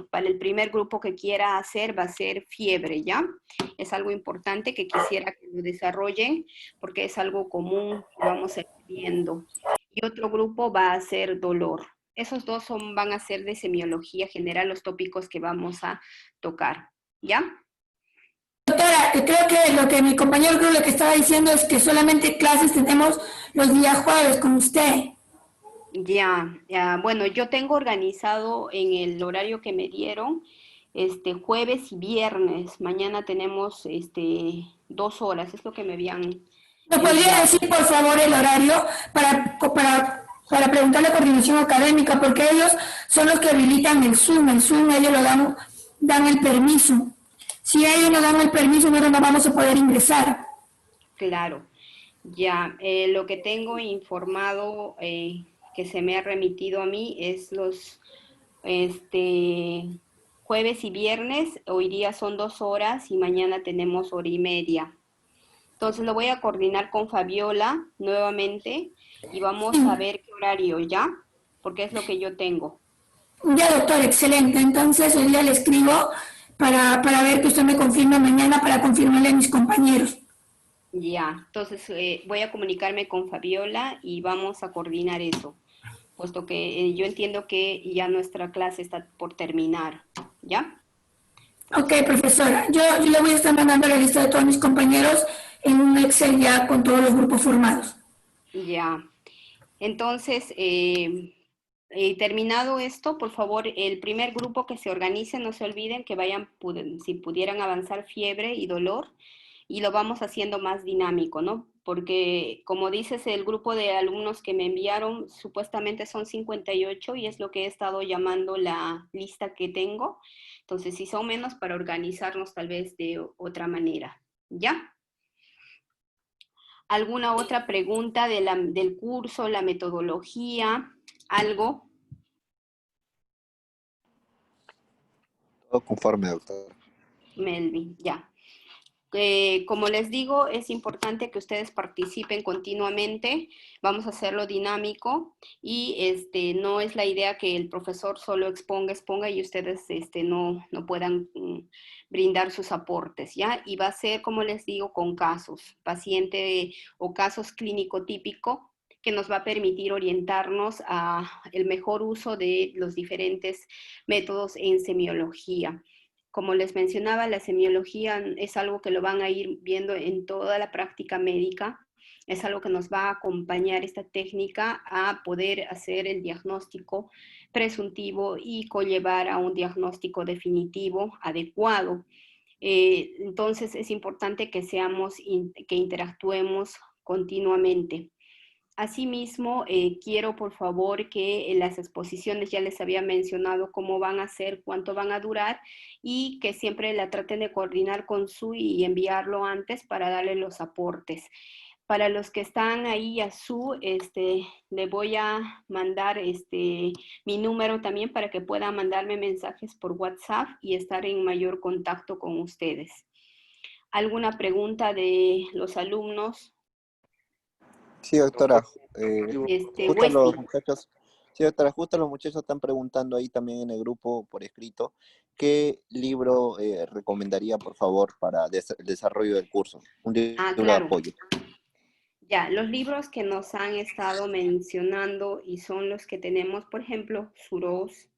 para el primer grupo que quiera hacer, va a ser fiebre, ¿ya? Es algo importante que quisiera que lo desarrollen porque es algo común que vamos a ir viendo. Y otro grupo va a ser dolor. Esos dos van a ser de semiología general, los tópicos que vamos a tocar, ¿ya? Doctora, creo que lo que mi compañero creo que estaba diciendo es que solamente clases tenemos los días jueves con usted. Ya, bueno, yo tengo organizado en el horario que me dieron, jueves y viernes. Mañana tenemos 2 horas, es lo que me habían... ¿Me podría decir, por favor, el horario para preguntarle a coordinación académica? Porque ellos son los que habilitan el Zoom ellos lo dan el permiso. Si ellos no dan el permiso, nosotros no vamos a poder ingresar. Claro, ya. Lo que tengo informado que se me ha remitido a mí es los jueves y viernes. Hoy día son 2 horas y mañana tenemos 1 hora y media. Entonces lo voy a coordinar con Fabiola nuevamente y vamos a ver qué horario, ¿ya? Porque es lo que yo tengo. Ya, doctor, excelente. Entonces hoy día le escribo para ver que usted me confirme mañana para confirmarle a mis compañeros. Ya, entonces voy a comunicarme con Fabiola y vamos a coordinar eso, puesto que yo entiendo que ya nuestra clase está por terminar, ¿ya? Ok, profesora, yo le voy a estar mandando la lista de todos mis compañeros en un Excel ya con todos los grupos formados. Ya, entonces... terminado esto, por favor, el primer grupo que se organice, no se olviden que vayan, si pudieran avanzar fiebre y dolor, y lo vamos haciendo más dinámico, ¿no? Porque, como dices, el grupo de alumnos que me enviaron supuestamente son 58 y es lo que he estado llamando la lista que tengo. Entonces, si son menos, para organizarnos tal vez de otra manera, ¿ya? ¿Alguna otra pregunta del curso, la metodología, algo? Todo conforme, doctor. Melvin, ya. Como les digo, es importante que ustedes participen continuamente. Vamos a hacerlo dinámico y no es la idea que el profesor solo exponga y ustedes no puedan brindar sus aportes, ¿ya? Y va a ser, como les digo, con casos, paciente o casos clínico típico, que nos va a permitir orientarnos a el mejor uso de los diferentes métodos en semiología. Como les mencionaba, la semiología es algo que lo van a ir viendo en toda la práctica médica. Es algo que nos va a acompañar esta técnica a poder hacer el diagnóstico presuntivo y conllevar a un diagnóstico definitivo adecuado. Entonces es importante que que interactuemos continuamente. Asimismo, quiero por favor que en las exposiciones ya les había mencionado cómo van a ser, cuánto van a durar y que siempre la traten de coordinar con su y enviarlo antes para darle los aportes. Para los que están ahí a su, le voy a mandar mi número también para que puedan mandarme mensajes por WhatsApp y estar en mayor contacto con ustedes. ¿Alguna pregunta de los alumnos? Sí, doctora. Justo los muchachos, sí, doctora, justo los muchachos están preguntando ahí también en el grupo por escrito, ¿qué libro recomendaría, por favor, para el desarrollo del curso? Un libro de apoyo. Ya, los libros que nos han estado mencionando y son los que tenemos, por ejemplo, Suros,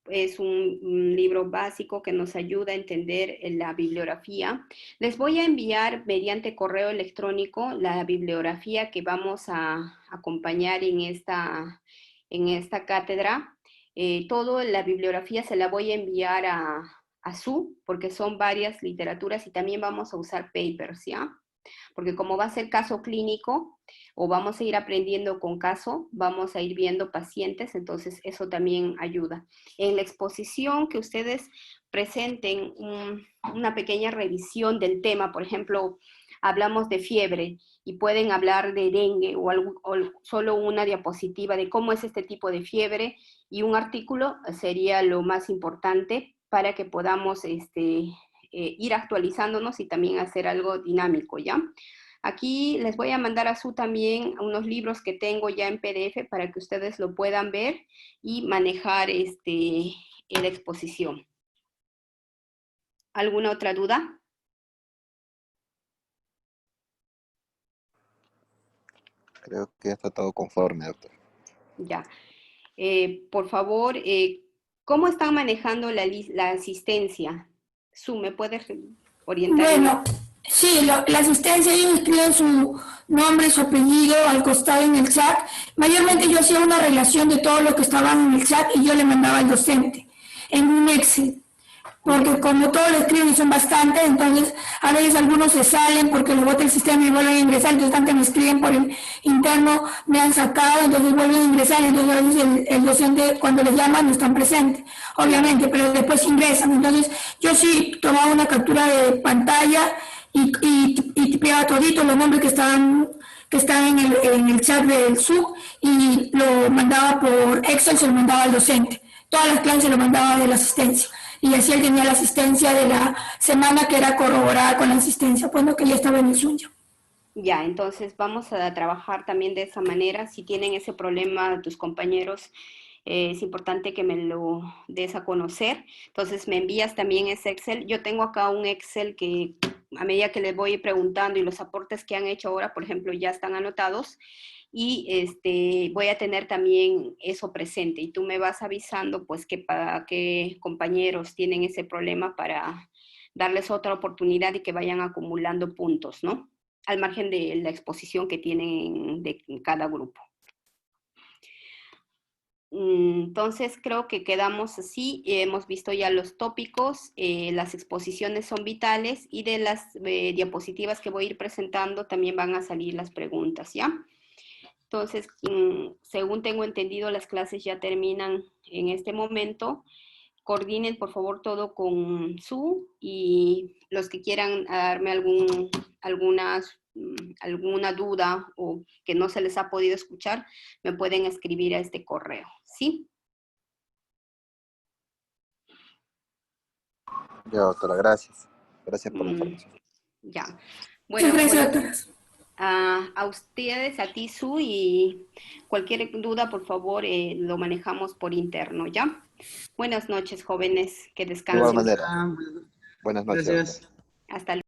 es un libro básico que nos ayuda a entender la bibliografía. Les voy a enviar mediante correo electrónico la bibliografía que vamos a acompañar en esta cátedra. Toda la bibliografía se la voy a enviar a Su, porque son varias literaturas y también vamos a usar papers, ¿ya? Porque como va a ser caso clínico, o vamos a ir aprendiendo con caso, vamos a ir viendo pacientes, entonces eso también ayuda. En la exposición que ustedes presenten una pequeña revisión del tema, por ejemplo, hablamos de fiebre y pueden hablar de dengue o solo una diapositiva de cómo es este tipo de fiebre y un artículo sería lo más importante para que podamos ir actualizándonos y también hacer algo dinámico, ¿ya? Aquí les voy a mandar a Su también unos libros que tengo ya en PDF para que ustedes lo puedan ver y manejar en la exposición. ¿Alguna otra duda? Creo que está todo conforme, doctor. Ya. Por favor, ¿cómo están manejando la asistencia? Su, ¿me puedes orientar? Bueno, sí, la asistencia, ellos escriben su nombre, su apellido al costado en el chat. Mayormente yo hacía una relación de todo lo que estaban en el chat y yo le mandaba al docente en un Excel. Porque como todos lo escriben y son bastantes, entonces a veces algunos se salen porque lo bota el sistema y vuelven a ingresar, entonces antes me escriben por el interno, me han sacado, entonces vuelven a ingresar, entonces a veces el docente cuando les llaman no están presentes, obviamente, pero después ingresan. Entonces yo sí tomaba una captura de pantalla y tipeaba todito los nombres que están en el chat del Zoom y lo mandaba por Excel, se lo mandaba al docente. Todas las clases se lo mandaba de la asistencia. Y así él tenía la asistencia de la semana que era corroborada con la asistencia, pues no, que ya estaba en el suyo. Ya, entonces vamos a trabajar también de esa manera. Si tienen ese problema tus compañeros, es importante que me lo des a conocer. Entonces me envías también ese Excel. Yo tengo acá un Excel que a medida que les voy preguntando y los aportes que han hecho ahora, por ejemplo, ya están anotados. Y voy a tener también eso presente y tú me vas avisando pues qué compañeros tienen ese problema para darles otra oportunidad y que vayan acumulando puntos, ¿no? Al margen de la exposición que tienen de cada grupo. Entonces creo que quedamos así, hemos visto ya los tópicos, las exposiciones son vitales y de las diapositivas que voy a ir presentando también van a salir las preguntas, ¿ya? Entonces, según tengo entendido, las clases ya terminan en este momento. coordinen por favor todo con Su, y los que quieran darme alguna duda o que no se les ha podido escuchar, me pueden escribir a este correo, ¿sí? Ya, doctora, gracias. Gracias por la información. Ya. Bueno, gracias, a ustedes, a ti, Su, y cualquier duda, por favor, lo manejamos por interno, ¿ya? Buenas noches, jóvenes, que descansen. De igual manera. Buenas noches. Hasta luego.